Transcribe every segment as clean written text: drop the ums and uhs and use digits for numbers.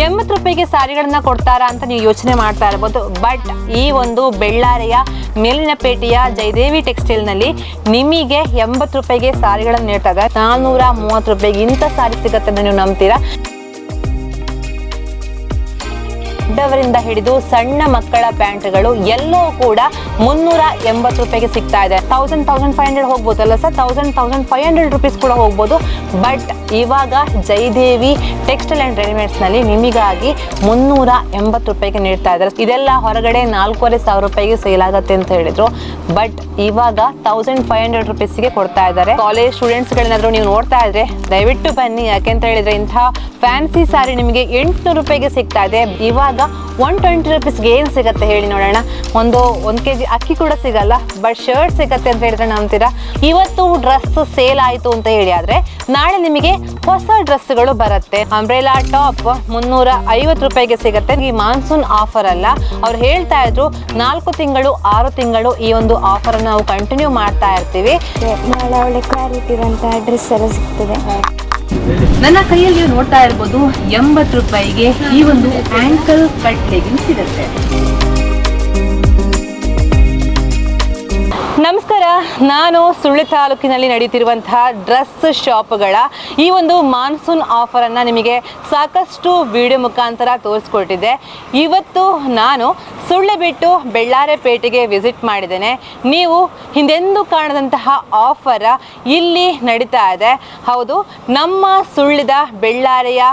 80 ರೂಪಾಯಿಗೆ ಸಾರಿಗಳನ್ನ ಕೊಡ್ತಾರಾ ಅಂತ ನೀವು ಯೋಚನೆ ಮಾಡ್ತಾ ಇರ್ಬೋದು. ಬಟ್ ಈ ಒಂದು ಬೆಳ್ಳಾರಿಯ ಮೇಲಿನಪೇಟೆಯ ಜಯದೇವಿ ಟೆಕ್ಸ್ಟೈಲ್ ನಲ್ಲಿ ನಿಮಗೆ 80 ರೂಪಾಯಿಗೆ ಸಾರಿಗಳನ್ನ ನೀಡ್ತಾ ಇದ್ದಾರೆ. 430 ರೂಪಾಯಿಗೆ ಇಂಥ ಸಾರಿ ಸಿಗತ್ತೆ ಅಂತ ನೀವು ನಂಬ್ತೀರಾ? ದೊಡ್ಡವರಿಂದ ಹಿಡಿದು ಸಣ್ಣ ಮಕ್ಕಳ ಪ್ಯಾಂಟ್ಗಳು ಎಲ್ಲವೂ ಕೂಡ 380 ರೂಪಾಯಿಗೆ ಸಿಗ್ತಾ ಇದೆ. 1500 ಹೋಗ್ಬೋದಲ್ಲ ಸರ್, 1500 ರೂಪೀಸ್ ಕೂಡ ಹೋಗ್ಬೋದು. ಬಟ್ ಇವಾಗ ಜಯದೇವಿ ಟೆಕ್ಸ್ಟೈಲ್ ಅಂಡ್ ರೆಡಿಮೇಡ್ಸ್ ನಲ್ಲಿ ನಿಮಗಾಗಿ 380 ರೂಪಾಯಿಗೆ ನೀಡ್ತಾ ಇದ್ದಾರೆ. ಇದೆಲ್ಲ ಹೊರಗಡೆ 4500 ರೂಪಾಯಿಗೆ ಸೇಲ್ ಆಗುತ್ತೆ ಅಂತ ಹೇಳಿದ್ರು. ಬಟ್ ಇವಾಗ 1500 ರೂಪೀಸ್ಗೆ ಕೊಡ್ತಾ ಇದ್ದಾರೆ. ಕಾಲೇಜ್ ಸ್ಟೂಡೆಂಟ್ಸ್ ಗಳೇನಾದ್ರು ನೀವು ನೋಡ್ತಾ ಇದ್ರೆ ದಯವಿಟ್ಟು ಬನ್ನಿ. ಯಾಕೆಂತ ಹೇಳಿದ್ರೆ ಇಂತಹ ಫ್ಯಾನ್ಸಿ ಸಾರಿ ನಿಮಗೆ 800 ರೂಪಾಯಿಗೆ ಸಿಗ್ತಾ ಇದೆ. ಇವಾಗ 120 ರೂಪೀಸ್ಗೆ ಏನು ಸಿಗತ್ತೆ ಹೇಳಿ ನೋಡೋಣ. ಒಂದು kg ಅಕ್ಕಿ ಕೂಡ ಸಿಗಲ್ಲ, ಬಟ್ ಶರ್ಟ್ ಸಿಗತ್ತೆ ಅಂತ ಹೇಳಿದ್ರೆ ನಂಬ್ತೀರಾ? ಇವತ್ತು ಡ್ರೆಸ್ ಸೇಲ್ ಆಯಿತು ಅಂತ ಹೇಳಿ ಆದ್ರೆ ನಾಳೆ ನಿಮಗೆ ಹೊಸ ಡ್ರೆಸ್ಗಳು ಬರುತ್ತೆ. ಅಂಬ್ರೆಲಾ ಟಾಪ್ 350 ರೂಪಾಯಿಗೆ ಸಿಗತ್ತೆ. ಈ ಮಾನ್ಸೂನ್ ಆಫರ್ ಅಲ್ಲ, ಅವ್ರು ಹೇಳ್ತಾ ಇದ್ರು 4 ತಿಂಗಳು 6 ತಿಂಗಳು ಈ ಒಂದು ಆಫರ್ ಅನ್ನು ನಾವು ಕಂಟಿನ್ಯೂ ಮಾಡ್ತಾ ಇರ್ತೀವಿ. ನಾಳೆ ಒಳ್ಳೆ ಕ್ವಾಲಿಟಿ ಇರುವಂತಹ ಡ್ರೆಸ್ ಎಲ್ಲ ಸಿಗ್ತದೆ. ನನ್ನ ಕೈಯಲ್ಲಿ ನೀವು ನೋಡ್ತಾ ಇರ್ಬೋದು 80 ರೂಪಾಯಿಗೆ ಈ ಒಂದು ಆಂಕಲ್ ಕಟ್ ಲೆಗಿನ್ಸ್ ಸಿಗುತ್ತೆ. ನಮಸ್ಕಾರ, ನಾನು ಸುಳ್ಳಿ ತಾಲೂಕಿನಲ್ಲಿ ನಡೀತಿರುವಂತಹ ಡ್ರೆಸ್ ಶಾಪ್ಗಳ ಈ ಒಂದು ಮಾನ್ಸೂನ್ ಆಫರನ್ನು ನಿಮಗೆ ಸಾಕಷ್ಟು ವಿಡಿಯೋ ಮುಖಾಂತರ ತೋರಿಸ್ಕೊಟ್ಟಿದ್ದೆ. ಇವತ್ತು ನಾನು ಸುಳ್ಳೆ ಬಿಟ್ಟು ಬೆಳ್ಳಾರೆಪೇಟೆಗೆ ವಿಸಿಟ್ ಮಾಡಿದ್ದೇನೆ. ನೀವು ಹಿಂದೆಂದೂ ಕಾಣದಂತಹ ಆಫರ್ ಇಲ್ಲಿ ನಡೀತಾ ಇದೆ. ಹೌದು, ನಮ್ಮ ಸುಳ್ಳಿದ ಬೆಳ್ಳಾರೆಯ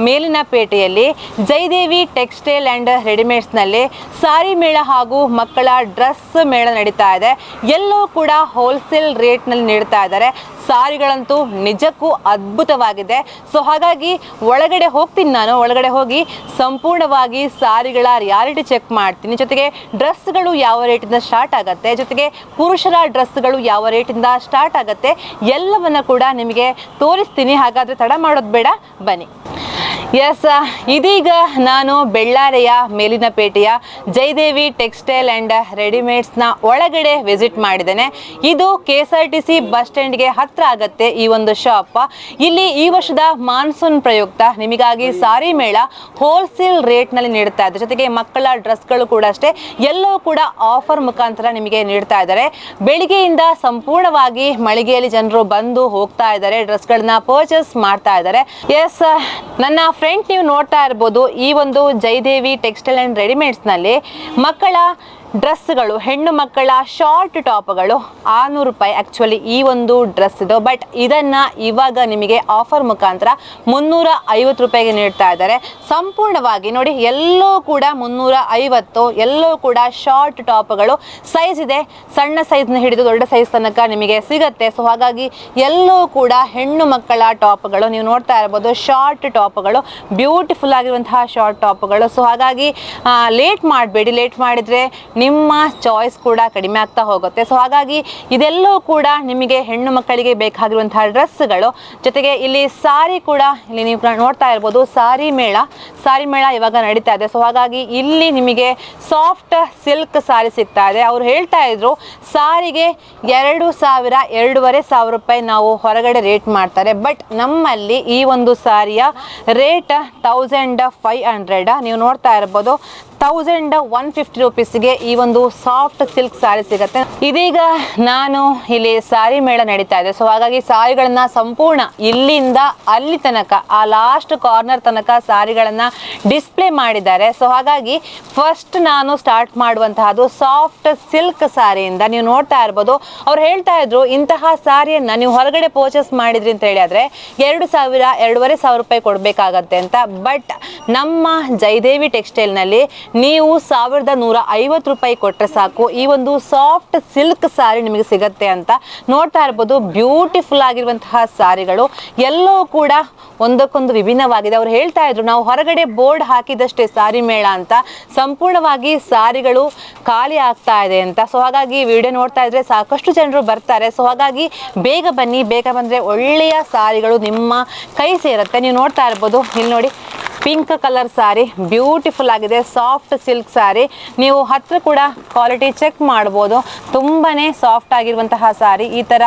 ಮೇಲಿನಪೇಟೆಯಲ್ಲಿ ಜಯದೇವಿ ಟೆಕ್ಸ್ಟೈಲ್ ಆ್ಯಂಡ್ ರೆಡಿಮೇಡ್ಸ್ನಲ್ಲಿ ಸಾರಿ ಮೇಳ ಹಾಗೂ ಮಕ್ಕಳ ಡ್ರೆಸ್ ಮೇಳ ನಡೀತಾ ಇದೆ. ಎಲ್ಲವೂ ಕೂಡ ಹೋಲ್ಸೇಲ್ ರೇಟ್ನಲ್ಲಿ ನೀಡ್ತಾ ಇದ್ದಾರೆ. ಸಾರಿಗಳಂತೂ ನಿಜಕ್ಕೂ ಅದ್ಭುತವಾಗಿದೆ. ಸೊ ಹಾಗಾಗಿ ಒಳಗಡೆ ಹೋಗ್ತೀನಿ. ನಾನು ಒಳಗಡೆ ಹೋಗಿ ಸಂಪೂರ್ಣವಾಗಿ ಸಾರಿಗಳ ರಿಯಾಲಿಟಿ ಚೆಕ್ ಮಾಡ್ತೀನಿ. ಜೊತೆಗೆ ಡ್ರೆಸ್ಗಳು ಯಾವ ರೇಟಿಂದ ಸ್ಟಾರ್ಟ್ ಆಗುತ್ತೆ, ಜೊತೆಗೆ ಪುರುಷರ ಡ್ರೆಸ್ಗಳು ಯಾವ ರೇಟಿಂದ ಸ್ಟಾರ್ಟ್ ಆಗುತ್ತೆ ಎಲ್ಲವನ್ನ ಕೂಡ ನಿಮಗೆ ತೋರಿಸ್ತೀನಿ. ಹಾಗಾದರೆ ತಡ ಮಾಡೋದು ಬೇಡ, ಬನ್ನಿ. ಎಸ್, ಇದೀಗ ನಾನು ಬೆಳ್ಳಾರೆಯ ಮೇಲಿನಪೇಟೆಯ ಜಯದೇವಿ ಟೆಕ್ಸ್ಟೈಲ್ ಆ್ಯಂಡ್ ರೆಡಿಮೇಡ್ಸ್ನ ಒಳಗಡೆ ವಿಸಿಟ್ ಮಾಡಿದ್ದೇನೆ. ಇದು KSRTC ಬಸ್ ಸ್ಟ್ಯಾಂಡ್ಗೆ ಹತ್ರ ಆಗುತ್ತೆ ಈ ಒಂದು ಶಾಪ್. ಇಲ್ಲಿ ಈ ವರ್ಷದ ಮಾನ್ಸೂನ್ ಪ್ರಯುಕ್ತ ನಿಮಗಾಗಿ ಸಾರಿ ಮೇಳ ಹೋಲ್ಸೇಲ್ ರೇಟ್ನಲ್ಲಿ ನೀಡ್ತಾ ಇದೆ. ಜೊತೆಗೆ ಮಕ್ಕಳ ಡ್ರೆಸ್ಗಳು ಕೂಡ ಅಷ್ಟೇ, ಎಲ್ಲವೂ ಕೂಡ ಆಫರ್ ಮುಖಾಂತರ ನಿಮಗೆ ನೀಡ್ತಾ ಇದ್ದಾರೆ. ಬೆಳಿಗ್ಗೆಯಿಂದ ಸಂಪೂರ್ಣವಾಗಿ ಮಳಿಗೆಯಲ್ಲಿ ಜನರು ಬಂದು ಹೋಗ್ತಾ ಇದ್ದಾರೆ, ಡ್ರೆಸ್ಗಳನ್ನ ಪರ್ಚೇಸ್ ಮಾಡ್ತಾ ಇದ್ದಾರೆ. ಎಸ್, ನನ್ನ ಫ್ರೆಂಡ್ ನೀವು ನೋಡ್ತಾ ಇರ್ಬೋದು ಈ ಒಂದು ಜಯದೇವಿ ಟೆಕ್ಸ್ಟೈಲ್ ಆ್ಯಂಡ್ ರೆಡಿಮೇಡ್ಸ್ನಲ್ಲಿ ಮಕ್ಕಳ ಡ್ರೆಸ್ಗಳು, ಹೆಣ್ಣು ಮಕ್ಕಳ ಶಾರ್ಟ್ ಟಾಪ್ಗಳು 600 ರೂಪಾಯಿ ಆ್ಯಕ್ಚುಲಿ ಈ ಒಂದು ಡ್ರೆಸ್ ಇದು. ಬಟ್ ಇದನ್ನು ಇವಾಗ ನಿಮಗೆ ಆಫರ್ ಮುಖಾಂತರ 350 ರೂಪಾಯಿಗೆ ನೀಡ್ತಾ ಇದ್ದಾರೆ. ಸಂಪೂರ್ಣವಾಗಿ ನೋಡಿ, ಎಲ್ಲೋ ಕೂಡ 350, ಎಲ್ಲೋ ಕೂಡ ಶಾರ್ಟ್ ಟಾಪ್ಗಳು. ಸೈಜ್ ಇದೆ, ಸಣ್ಣ ಸೈಜ್ನ ಹಿಡಿದು ದೊಡ್ಡ ಸೈಜ್ ತನಕ ನಿಮಗೆ ಸಿಗುತ್ತೆ. ಸೊ ಹಾಗಾಗಿ ಎಲ್ಲೋ ಕೂಡ ಹೆಣ್ಣು ಮಕ್ಕಳ ಟಾಪ್ಗಳು ನೀವು ನೋಡ್ತಾ ಇರ್ಬೋದು. ಶಾರ್ಟ್ ಟಾಪ್ಗಳು, ಬ್ಯೂಟಿಫುಲ್ ಆಗಿರುವಂತಹ ಶಾರ್ಟ್ ಟಾಪ್ಗಳು. ಸೊ ಹಾಗಾಗಿ ಲೇಟ್ ಮಾಡಬೇಡಿ. ಲೇಟ್ ಮಾಡಿದರೆ ನಿಮ್ಮ ಚಾಯ್ಸ್ ಕೂಡ ಕಡಿಮೆ ಆಗ್ತಾ ಹೋಗುತ್ತೆ. ಸೊ ಹಾಗಾಗಿ ಇದೆಲ್ಲವೂ ಕೂಡ ನಿಮಗೆ ಹೆಣ್ಣು ಮಕ್ಕಳಿಗೆ ಬೇಕಾಗಿರುವಂತಹ ಡ್ರೆಸ್ಗಳು. ಜೊತೆಗೆ ಇಲ್ಲಿ ಸಾರಿ ಕೂಡ ಇಲ್ಲಿ ನೀವು ನೋಡ್ತಾ ಇರ್ಬೋದು. ಸಾರಿ ಮೇಳ ಇವಾಗ ನಡೀತಾ ಇದೆ. ಸೊ ಹಾಗಾಗಿ ಇಲ್ಲಿ ನಿಮಗೆ ಸಾಫ್ಟ್ ಸಿಲ್ಕ್ ಸಾರಿ ಸಿಗ್ತಾ ಇದೆ. ಅವ್ರು ಹೇಳ್ತಾ ಇದ್ರು ಸಾರಿಗೆ 2000 2500 ರೂಪಾಯಿ ನಾವು ಹೊರಗಡೆ ರೇಟ್ ಮಾಡ್ತಾರೆ. ಬಟ್ ನಮ್ಮಲ್ಲಿ ಈ ಒಂದು ಸಾರಿಯ ರೇಟ್ 1500. ನೀವು ನೋಡ್ತಾ ಇರ್ಬೋದು 1150 ರೂಪೀಸ್ಗೆ ಈ ಒಂದು ಸಾಫ್ಟ್ ಸಿಲ್ಕ್ ಸಾರಿ ಸಿಗುತ್ತೆ. ಇದೀಗ ನಾನು ಇಲ್ಲಿ ಸಾರಿ ಮೇಳ ನಡೀತಾ ಇದೆ. ಸೊ ಹಾಗಾಗಿ ಸಾರಿಗಳನ್ನ ಸಂಪೂರ್ಣ ಇಲ್ಲಿಂದ ಅಲ್ಲಿ ತನಕ, ಆ ಲಾಸ್ಟ್ ಕಾರ್ನರ್ ತನಕ ಸಾರಿಗಳನ್ನ ಡಿಸ್ಪ್ಲೇ ಮಾಡಿದ್ದಾರೆ. ಸೊ ಹಾಗಾಗಿ ಫಸ್ಟ್ ನಾನು ಸ್ಟಾರ್ಟ್ ಮಾಡುವಂತಹದ್ದು ಸಾಫ್ಟ್ ಸಿಲ್ಕ್ ಸಾರಿಯಿಂದ. ನೀವು ನೋಡ್ತಾ ಇರ್ಬೋದು, ಅವ್ರು ಹೇಳ್ತಾ ಇದ್ರು ಇಂತಹ ಸಾರಿಯನ್ನ ನೀವು ಹೊರಗಡೆ ಪರ್ಚೇಸ್ ಮಾಡಿದ್ರಿ ಅಂತ ಹೇಳಿದ್ರೆ 2000 2500 ರೂಪಾಯಿ ಕೊಡಬೇಕಾಗತ್ತೆ ಅಂತ. ಬಟ್ ನಮ್ಮ ಜಯದೇವಿ ಟೆಕ್ಸ್ಟೈಲ್ನಲ್ಲಿ ನೀವು 1150 ರೂಪಾಯಿ ಕೊಟ್ಟರೆ ಸಾಕು, ಈ ಒಂದು ಸಾಫ್ಟ್ ಸಿಲ್ಕ್ ಸಾರಿ ನಿಮಗೆ ಸಿಗತ್ತೆ ಅಂತ. ನೋಡ್ತಾ ಇರ್ಬೋದು, ಬ್ಯೂಟಿಫುಲ್ ಆಗಿರುವಂತಹ ಸಾರಿಗಳು ಎಲ್ಲವೂ ಕೂಡ ಒಂದಕ್ಕೊಂದು ವಿಭಿನ್ನವಾಗಿದೆ. ಅವ್ರು ಹೇಳ್ತಾ ಇದ್ರು ನಾವು ಹೊರಗಡೆ ಬೋರ್ಡ್ ಹಾಕಿದಷ್ಟೇ ಸಾರಿ ಮೇಳ ಅಂತ, ಸಂಪೂರ್ಣವಾಗಿ ಸಾರಿಗಳು ಖಾಲಿ ಆಗ್ತಾ ಇದೆ ಅಂತ. ಸೊ ಹಾಗಾಗಿ ವಿಡಿಯೋ ನೋಡ್ತಾ ಇದ್ರೆ ಸಾಕಷ್ಟು ಜನರು ಬರ್ತಾರೆ. ಸೊ ಹಾಗಾಗಿ ಬೇಗ ಬನ್ನಿ, ಬೇಗ ಬಂದರೆ ಒಳ್ಳೆಯ ಸಾರಿಗಳು ನಿಮ್ಮ ಕೈ ಸೇರುತ್ತೆ. ನೀವು ನೋಡ್ತಾ ಇರ್ಬೋದು, ಇಲ್ಲಿ ನೋಡಿ ಪಿಂಕ್ ಕಲರ್ ಸಾರಿ, ಬ್ಯೂಟಿಫುಲ್ ಆಗಿದೆ, ಸಾಫ್ಟ್ ಸಿಲ್ಕ್ ಸಾರಿ. ನೀವು ಹತ್ರ ಕೂಡ ಕ್ವಾಲಿಟಿ ಚೆಕ್ ಮಾಡ್ಬೋದು. ತುಂಬಾನೇ ಸಾಫ್ಟ್ ಆಗಿರುವಂತಹ ಸಾರಿ. ಈ ತರ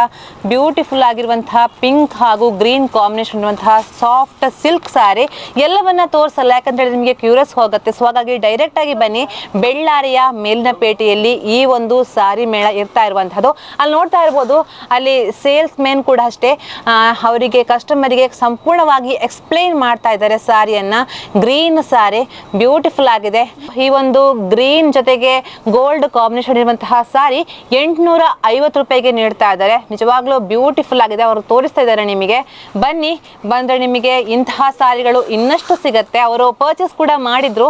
ಬ್ಯೂಟಿಫುಲ್ ಆಗಿರುವಂತಹ ಪಿಂಕ್ ಹಾಗೂ ಗ್ರೀನ್ ಕಾಂಬಿನೇಷನ್ ಇರುವಂತಹ ಸಾಫ್ಟ್ ಸಿಲ್ಕ್ ಸಾರಿ ಎಲ್ಲವನ್ನ ತೋರಿಸಲ್ಲ, ಯಾಕಂದ್ರೆ ನಿಮಗೆ ಕ್ಯೂರಿಯಸ್ ಹೋಗುತ್ತೆ. ಸೊ ಹಾಗಾಗಿ ಡೈರೆಕ್ಟ್ ಆಗಿ ಬನ್ನಿ. ಬೆಳ್ಳಾರಿಯ ಮೇಲಿನ ಪೇಟೆಯಲ್ಲಿ ಈ ಒಂದು ಸಾರಿ ಮೇಳ ಇರ್ತಾ ಇರುವಂತಹದ್ದು. ಅಲ್ಲಿ ನೋಡ್ತಾ ಇರ್ಬೋದು, ಅಲ್ಲಿ ಸೇಲ್ಸ್ ಮೆನ್ ಕೂಡ ಅಷ್ಟೇ ಅವರಿಗೆ ಕಸ್ಟಮರಿಗೆ ಸಂಪೂರ್ಣವಾಗಿ ಎಕ್ಸ್ಪ್ಲೈನ್ ಮಾಡ್ತಾ ಇದ್ದಾರೆ ಸಾರಿಯನ್ನ. ಗ್ರೀನ್ ಸಾರಿ ಬ್ಯೂಟಿಫುಲ್ ಆಗಿದೆ. ಈ ಒಂದು ಗ್ರೀನ್ ಜೊತೆಗೆ ಗೋಲ್ಡ್ ಕಾಂಬಿನೇಷನ್ ಇರುವಂತಹ ಸಾರಿ 850 ರೂಪಾಯಿಗೆ ನೀಡ್ತಾ ಇದ್ದಾರೆ. ನಿಜವಾಗ್ಲೂ ಬ್ಯೂಟಿಫುಲ್ ಆಗಿದೆ. ಅವರು ತೋರಿಸ್ತಾ ಇದ್ದಾರೆ ನಿಮಗೆ. ಬನ್ನಿ, ಬಂದ್ರೆ ನಿಮಗೆ ಇಂತಹ ಸಾರಿಗಳು ಇನ್ನಷ್ಟು ಸಿಗತ್ತೆ. ಅವರು ಪರ್ಚೇಸ್ ಕೂಡ ಮಾಡಿದ್ರು.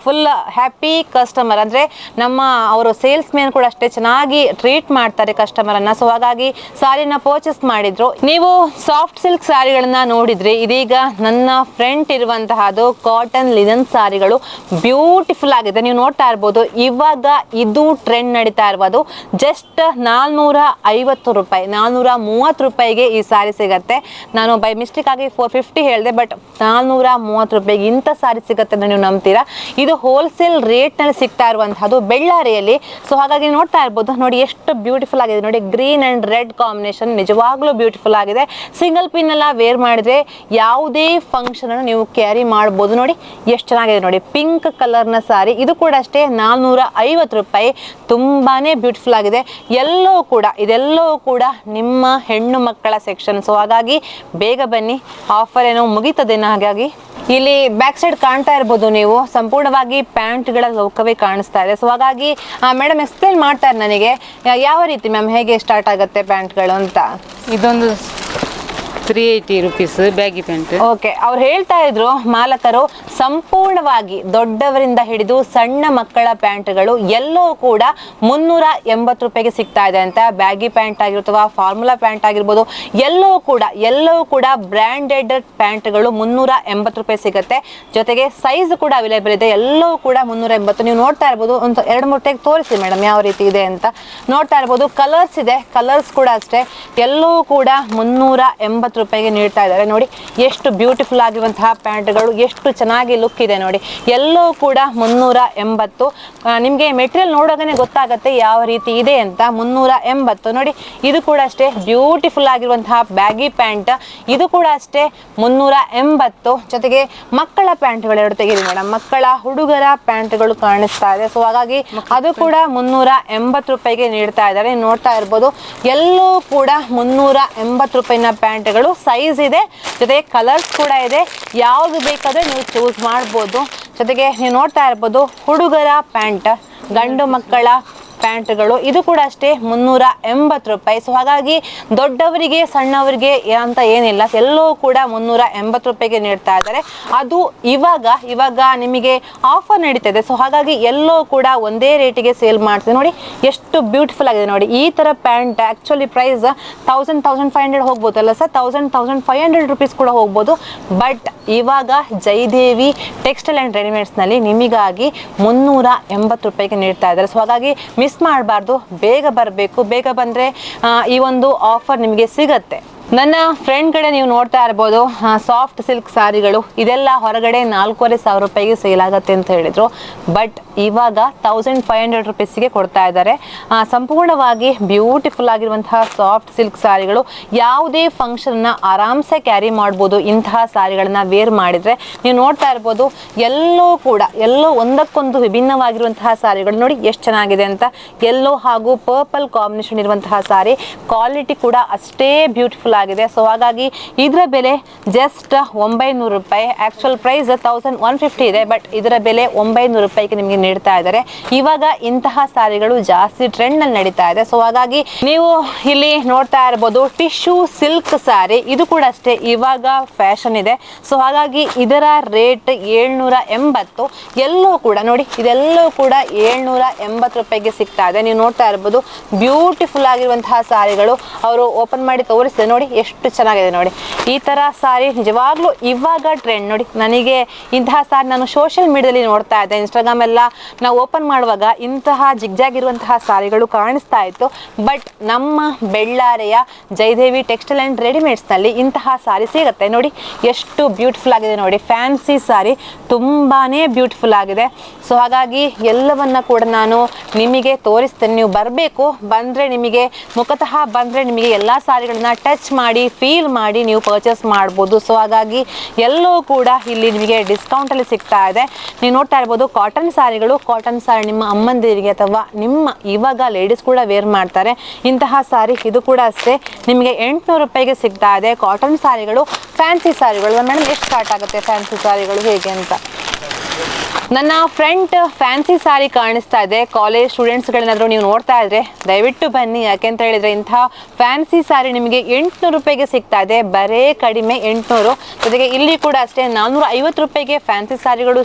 ಫುಲ್ ಹ್ಯಾಪಿ ಕಸ್ಟಮರ್, ಅಂದ್ರೆ ನಮ್ಮ ಅವರು ಸೇಲ್ಸ್ ಮ್ಯಾನ್ ಕೂಡ ಅಷ್ಟೇ ಚೆನ್ನಾಗಿ ಟ್ರೀಟ್ ಮಾಡ್ತಾರೆ ಕಸ್ಟಮರ್ ಅನ್ನ. ಸೊ ಹಾಗಾಗಿ ಸಾರಿನ ಪರ್ಚೇಸ್ ಮಾಡಿದ್ರು. ನೀವು ಸಾಫ್ಟ್ ಸಿಲ್ಕ್ ಸಾರಿಗಳನ್ನ ನೋಡಿದ್ರಿ. ಇದೀಗ ನನ್ನ ಫ್ರೆಂಡ್ ಇರುವಂತಹದ್ದು ಕಾಟನ್ ಲಿನನ್ ಸಾರಿಗಳು ಬ್ಯೂಟಿಫುಲ್ ಆಗಿದೆ. ನೀವು ನೋಡ್ತಾ ಇರ್ಬೋದು, ಇವಾಗ ಇದು ಟ್ರೆಂಡ್ ನಡೀತಾ ಇರ್ಬೋದು. ಜಸ್ಟ್ 450 ರೂಪಾಯಿ, 430 ರೂಪಾಯಿಗೆ ಈ ಸಾರಿ ಸಿಗತ್ತೆ. ನಾನು ಬೈ ಮಿಸ್ಟೇಕ್ ಆಗಿ 450 ಹೇಳಿದೆ, ಬಟ್ 430 ರೂಪಾಯಿಗೆ ಇಂಥ ಸಾರಿ ಸಿಗತ್ತೆ ಅಂತ ನೀವು ನಂಬ್ತೀರಾ? ಇದು ಹೋಲ್ಸೇಲ್ ರೇಟ್ ನಲ್ಲಿ ಸಿಗ್ತಾ ಇರುವಂತಹದ್ದು ಬೆಳ್ಳಾರಿಯಲ್ಲಿ. ಸೊ ಹಾಗಾಗಿ ನೋಡ್ತಾ ಇರ್ಬೋದು, ನೋಡಿ ಎಷ್ಟು ಬ್ಯೂಟಿಫುಲ್ ಆಗಿದೆ. ನೋಡಿ ಗ್ರೀನ್ ಅಂಡ್ ರೆಡ್ ಕಾಂಬಿನೇಷನ್ ನಿಜವಾಗ್ಲೂ ಬ್ಯೂಟಿಫುಲ್ ಆಗಿದೆ. ಸಿಂಗಲ್ ಪಿನ್ ಎಲ್ಲ ವೇರ್ ಮಾಡಿದ್ರೆ ಯಾವುದೇ ಫಂಕ್ಷನ್ ಅನ್ನು ನೀವು ಕ್ಯಾರಿ ಮಾಡ್ಬೋದು. ನೋಡಿ ಎಷ್ಟು ಚೆನ್ನಾಗಿದೆ. ನೋಡಿ ಪಿಂಕ್ ಕಲರ್ ನ ಸಾರಿ, ಇದು ಕೂಡ ಅಷ್ಟೇ 450 ರೂಪಾಯಿ. ತುಂಬಾನೇ ಬ್ಯೂಟಿಫುಲ್ ಆಗಿದೆ. ಇದೆಲ್ಲವೂ ಕೂಡ ನಿಮ್ಮ ಹೆಣ್ಣು ಮಕ್ಕಳ ಸೆಕ್ಷನ್. ಸೊ ಹಾಗಾಗಿ ಬೇಗ ಬನ್ನಿ, ಆಫರ್ ಏನೋ ಮುಗೀತದೇನೋ. ಹಾಗಾಗಿ ಇಲ್ಲಿ ಬ್ಯಾಕ್ ಸೈಡ್ ಕಾಣ್ತಾ ಇರ್ಬೋದು ನೀವು, ಸಂಪೂರ್ಣವಾಗಿ ಪ್ಯಾಂಟ್ಗಳ ಲೋಕವೇ ಕಾಣಿಸ್ತಾ ಇದೆ. ಸೊ ಹಾಗಾಗಿ ಮೇಡಮ್ ಎಕ್ಸ್ಪ್ಲೇನ್ ಮಾಡ್ತಾರೆ ನನಗೆ, ಯಾವ ರೀತಿ ಮ್ಯಾಮ್ ಹೇಗೆ ಸ್ಟಾರ್ಟ್ ಆಗುತ್ತೆ ಪ್ಯಾಂಟ್ಗಳು ಅಂತ. ಇದೊಂದು 380 ರೂಪೀಸ್ ಬ್ಯಾಗಿ ಪ್ಯಾಂಟ್. ಓಕೆ, ಅವ್ರು ಹೇಳ್ತಾ ಇದ್ರು ಮಾಲಕರು, ಸಂಪೂರ್ಣವಾಗಿ ದೊಡ್ಡವರಿಂದ ಹಿಡಿದು ಸಣ್ಣ ಮಕ್ಕಳ ಪ್ಯಾಂಟ್ಗಳು ಎಲ್ಲವೂ ಕೂಡ 380 ರೂಪಾಯಿಗೆ ಸಿಗ್ತಾ ಇದೆ ಅಂತ. ಬ್ಯಾಗಿ ಪ್ಯಾಂಟ್ ಆಗಿರ್ತವ, ಫಾರ್ಮುಲಾ ಪ್ಯಾಂಟ್ ಆಗಿರ್ಬೋದು, ಎಲ್ಲವೂ ಕೂಡ ಬ್ರ್ಯಾಂಡೆಡ್ ಪ್ಯಾಂಟ್ಗಳು 380 ರೂಪಾಯಿ ಸಿಗುತ್ತೆ. ಜೊತೆಗೆ ಸೈಜ್ ಕೂಡ ಅವೈಲೇಬಲ್ ಇದೆ. ಎಲ್ಲವೂ ಕೂಡ 380. ನೀವು ನೋಡ್ತಾ ಇರ್ಬೋದು. ಒಂದು 2-3 ಟೈಪ್ ತೋರಿಸಿ ಮೇಡಮ್ ಯಾವ ರೀತಿ ಇದೆ ಅಂತ. ನೋಡ್ತಾ ಇರ್ಬೋದು, ಕಲರ್ಸ್ ಇದೆ. ಕಲರ್ಸ್ ಕೂಡ ಅಷ್ಟೇ ಎಲ್ಲವೂ ಕೂಡ 380 ರೂಪಾಯಿಗೆ ನೀಡ್ತಾ ಇದ್ದಾರೆ. ನೋಡಿ ಎಷ್ಟು ಬ್ಯೂಟಿಫುಲ್ ಆಗಿರುವಂತಹ ಪ್ಯಾಂಟ್ಗಳು, ಎಷ್ಟು ಚೆನ್ನಾಗಿ ಲುಕ್ ಇದೆ. ನೋಡಿ ಎಲ್ಲವೂ ಕೂಡ 380. ನಿಮಗೆ ಮೆಟೀರಿಯಲ್ ನೋಡೋದೇ ಗೊತ್ತಾಗುತ್ತೆ ಯಾವ ರೀತಿ ಇದೆ ಅಂತ. 380. ನೋಡಿ ಇದು ಕೂಡ ಅಷ್ಟೇ ಬ್ಯೂಟಿಫುಲ್ ಆಗಿರುವಂತಹ ಬ್ಯಾಗಿ ಪ್ಯಾಂಟ್, ಇದು ಕೂಡ ಅಷ್ಟೇ 380. ಜೊತೆಗೆ ಮಕ್ಕಳ ಪ್ಯಾಂಟ್ಗಳು ಎರಡು ತೆಗೀರಿ ಮೇಡಮ್, ಹುಡುಗರ ಪ್ಯಾಂಟ್ಗಳು ಕಾಣಿಸ್ತಾ ಇದೆ. ಸೊ ಹಾಗಾಗಿ ಅದು ಕೂಡ 380 ರೂಪಾಯಿಗೆ ನೀಡ್ತಾ ಇದ್ದಾರೆ. ನೋಡ್ತಾ ಇರ್ಬೋದು, ಎಲ್ಲವೂ ಕೂಡ 380 ರೂಪಾಯಿನ ಪ್ಯಾಂಟ್ಗಳು. ಸೈಜ್ ಇದೆ, ಜೊತೆಗೆ ಕಲರ್ಸ್ ಕೂಡ ಇದೆ. ಯಾವುದು ಬೇಕಾದ್ರೆ ನೀವು ಚೂಸ್ ಮಾಡ್ಬೋದು. ಜೊತೆಗೆ ನೀವು ನೋಡ್ತಾ ಇರ್ಬೋದು, ಹುಡುಗರ ಪ್ಯಾಂಟ್, ಗಂಡು ಮಕ್ಕಳ ಪ್ಯಾಂಟ್ಗಳು, ಇದು ಕೂಡ ಅಷ್ಟೇ 380 ರೂಪಾಯಿ. ಸೊ ಹಾಗಾಗಿ ದೊಡ್ಡವರಿಗೆ ಸಣ್ಣವರಿಗೆ ಅಂತ ಏನಿಲ್ಲ, ಎಲ್ಲವೂ ಕೂಡ 380 ರೂಪಾಯಿಗೆ ನೀಡ್ತಾ ಇದ್ದಾರೆ. ಅದು ಇವಾಗ ನಿಮಗೆ ಆಫರ್ ನಡೀತಿದೆ. ಸೊ ಹಾಗಾಗಿ ಎಲ್ಲವೂ ಕೂಡ ಒಂದೇ ರೇಟಿಗೆ ಸೇಲ್ ಮಾಡ್ತೀವಿ. ನೋಡಿ ಎಷ್ಟು ಬ್ಯೂಟಿಫುಲ್ ಆಗಿದೆ. ನೋಡಿ ಈ ತರ ಪ್ಯಾಂಟ್ ಆಕ್ಚುಲಿ ಪ್ರೈಸ್ 1500 ಹೋಗ್ಬೋದಲ್ಲ ಸರ್, 1500 ರೂಪೀಸ್ ಕೂಡ ಹೋಗ್ಬೋದು. ಬಟ್ ಇವಾಗ ಜಯದೇವಿ ಟೆಕ್ಸ್ಟೈಲ್ ಆ್ಯಂಡ್ ರೆಡಿಮೇಡ್ಸ್ನಲ್ಲಿ ನಿಮಗಾಗಿ 380 ರೂಪಾಯಿಗೆ ನೀಡ್ತಾ ಇದ್ದಾರೆ. ಸೊ ಹಾಗಾಗಿ ಮಿಸ್ ಮಾಡಬಾರ್ದು, ಬೇಗ ಬರಬೇಕು. ಬೇಗ ಬಂದರೆ ಈ ಒಂದು ಆಫರ್ ನಿಮಗೆ ಸಿಗತ್ತೆ. ನನ್ನ ಫ್ರೆಂಡ್ ಕಡೆ ನೀವು ನೋಡ್ತಾ ಇರ್ಬೋದು, ಸಾಫ್ಟ್ ಸಿಲ್ಕ್ ಸಾರಿಗಳು ಇದೆಲ್ಲ ಹೊರಗಡೆ 4500 ರೂಪಾಯಿಗೆ ಸೇಲ್ ಆಗುತ್ತೆ ಅಂತ ಹೇಳಿದ್ರು. ಬಟ್ ಇವಾಗ 1500 ರೂಪೀಸ್ಗೆ ಕೊಡ್ತಾ ಇದ್ದಾರೆ. ಸಂಪೂರ್ಣವಾಗಿ ಬ್ಯೂಟಿಫುಲ್ ಆಗಿರುವಂತಹ ಸಾಫ್ಟ್ ಸಿಲ್ಕ್ ಸಾರಿಗಳು. ಯಾವುದೇ ಫಂಕ್ಷನ್ನ ಆರಾಮ್ಸೆ ಕ್ಯಾರಿ ಮಾಡ್ಬೋದು ಇಂತಹ ಸಾರಿಗಳನ್ನ ವೇರ್ ಮಾಡಿದರೆ. ನೀವು ನೋಡ್ತಾ ಇರ್ಬೋದು, ಎಲ್ಲೋ ಒಂದಕ್ಕೊಂದು ವಿಭಿನ್ನವಾಗಿರುವಂತಹ ಸಾರಿಗಳು. ನೋಡಿ ಎಷ್ಟು ಚೆನ್ನಾಗಿದೆ ಅಂತ. ಯೆಲ್ಲೋ ಹಾಗೂ ಪರ್ಪಲ್ ಕಾಂಬಿನೇಷನ್ ಇರುವಂತಹ ಸಾರಿ, ಕ್ವಾಲಿಟಿ ಕೂಡ ಅಷ್ಟೇ ಬ್ಯೂಟಿಫುಲ್ ಆಗಿದೆ. ಸೊ ಹಾಗಾಗಿ ಇದರ ಬೆಲೆ ಜಸ್ಟ್ 900 ರೂಪಾಯಿ. ಆಕ್ಚುಯಲ್ ಪ್ರೈಸ್ 1150 ಇದೆ, ಬಟ್ ಇದರ ಬೆಲೆ 900 ರೂಪಾಯಿಗೆ ನಿಮಗೆ ನೀಡ್ತಾ ಇದ್ದಾರೆ. ಇವಾಗ ಇಂತಹ ಸಾರಿಗಳು ಜಾಸ್ತಿ ಟ್ರೆಂಡ್ ನಲ್ಲಿ ನಡೀತಾ ಇದೆ. ಸೊ ಹಾಗಾಗಿ ನೀವು ಇಲ್ಲಿ ನೋಡ್ತಾ ಇರಬಹುದು ಟಿಶ್ಯೂ ಸಿಲ್ಕ್ ಸಾರಿ, ಇದು ಕೂಡ ಅಷ್ಟೇ ಇವಾಗ ಫ್ಯಾಷನ್ ಇದೆ. ಸೊ ಹಾಗಾಗಿ ಇದರ ರೇಟ್ 780. ಎಲ್ಲವೂ ಕೂಡ ನೋಡಿ, ಇದೆಲ್ಲವೂ ಕೂಡ 780 ರೂಪಾಯಿಗೆ ಸಿಗ್ತಾ ಇದೆ. ನೀವು ನೋಡ್ತಾ ಇರಬಹುದು ಬ್ಯೂಟಿಫುಲ್ ಆಗಿರುವಂತಹ ಸಾರಿಗಳು. ಅವರು ಓಪನ್ ಮಾಡಿ ತೋರಿಸಿದೆ ನೋಡಿ ಎಷ್ಟು ಚೆನ್ನಾಗಿದೆ. ನೋಡಿ ಈ ತರ ಸಾರಿ ನಿಜವಾಗ್ಲೂ ಇವಾಗ ಟ್ರೆಂಡ್. ನೋಡಿ ನನಗೆ ಇಂತಹ ಸಾರಿ ನಾನು ಸೋಷಿಯಲ್ ಮೀಡಿಯಾದಲ್ಲಿ ನೋಡ್ತಾ ಇದ್ದೆ, ಇನ್ಸ್ಟಾಗ್ರಾಮ್ ಎಲ್ಲ ನಾವು ಓಪನ್ ಮಾಡುವಾಗ ಇಂತಹ ಜಿಗ್ಜಾಗ್ ಇರುವಂತಹ ಸಾರಿಗಳು ಕಾಣಿಸ್ತಾ ಇತ್ತು. ಬಟ್ ನಮ್ಮ ಬೆಳ್ಳಾರೆಯ ಜಯದೇವಿ ಟೆಕ್ಸ್ಟೈಲ್ ಆ್ಯಂಡ್ ರೆಡಿಮೇಡ್ಸ್ನಲ್ಲಿ ಇಂತಹ ಸಾರಿ ಸಿಗುತ್ತೆ. ನೋಡಿ ಎಷ್ಟು ಬ್ಯೂಟಿಫುಲ್ ಆಗಿದೆ ನೋಡಿ, ಫ್ಯಾನ್ಸಿ ಸಾರಿ ತುಂಬಾ ಬ್ಯೂಟಿಫುಲ್ ಆಗಿದೆ. ಸೊ ಹಾಗಾಗಿ ಎಲ್ಲವನ್ನ ಕೂಡ ನಾನು ನಿಮಗೆ ತೋರಿಸ್ತೇನೆ. ನೀವು ಬರಬೇಕು, ಬಂದರೆ ನಿಮಗೆ ಮುಖತಃ ಬಂದರೆ ನಿಮಗೆ ಎಲ್ಲ ಸಾರಿಗಳನ್ನ ಟಚ್ ಮಾಡಿ ಫೀಲ್ ಮಾಡಿ ನೀವು ಪರ್ಚೇಸ್ ಮಾಡ್ಬೋದು. ಸೊ ಹಾಗಾಗಿ ಎಲ್ಲವೂ ಕೂಡ ಇಲ್ಲಿ ನಿಮಗೆ ಡಿಸ್ಕೌಂಟಲ್ಲಿ ಸಿಗ್ತಾ ಇದೆ. ನೀವು ನೋಡ್ತಾ ಇರ್ಬೋದು ಕಾಟನ್ ಸಾರಿಗಳು. ಕಾಟನ್ ಸಾರಿ ನಿಮ್ಮ ಅಮ್ಮಂದಿರಿಗೆ ಅಥವಾ ನಿಮ್ಮ ಇವಾಗ ಲೇಡೀಸ್ ಕೂಡ ವೇರ್ ಮಾಡ್ತಾರೆ ಇಂತಹ ಸಾರಿ. ಇದು ಕೂಡ ಅಷ್ಟೇ ನಿಮಗೆ 800 ರೂಪಾಯಿಗೆ ಸಿಗ್ತಾ ಇದೆ. ಕಾಟನ್ ಸಾರಿಗಳು, ಫ್ಯಾನ್ಸಿ ಸಾರಿಗಳು. ಮೇಡಮ್ ಎಷ್ಟು ಸ್ಟಾರ್ಟ್ ಆಗುತ್ತೆ ಫ್ಯಾನ್ಸಿ ಸಾರಿಗಳು ಹೇಗೆ ಅಂತ? ನನ್ನ ಫ್ರಂಟ್ ಫ್ಯಾನ್ಸಿ ಸಾರಿ ಕಾಣಿಸ್ತಾ ಇದೆ. ಕಾಲೇಜ್ ಸ್ಟೂಡೆಂಟ್ಸ್ಗಳೇನಾದರೂ ನೀವು ನೋಡ್ತಾ ಇದ್ರೆ ದಯವಿಟ್ಟು ಬನ್ನಿ. ಯಾಕೆಂತ ಹೇಳಿದರೆ ಇಂತಹ ಫ್ಯಾನ್ಸಿ ಸಾರಿ ನಿಮಗೆ 800 ರೂಪಾಯಿಗೆ ಸಿಗ್ತಾ ಇದೆ. ಬರೇ ಕಡಿಮೆ 800. ಜೊತೆಗೆ ಇಲ್ಲಿ ಕೂಡ ಅಷ್ಟೇ 450 ರೂಪಾಯಿಗೆ ಫ್ಯಾನ್ಸಿ ಸಾರಿಗಳು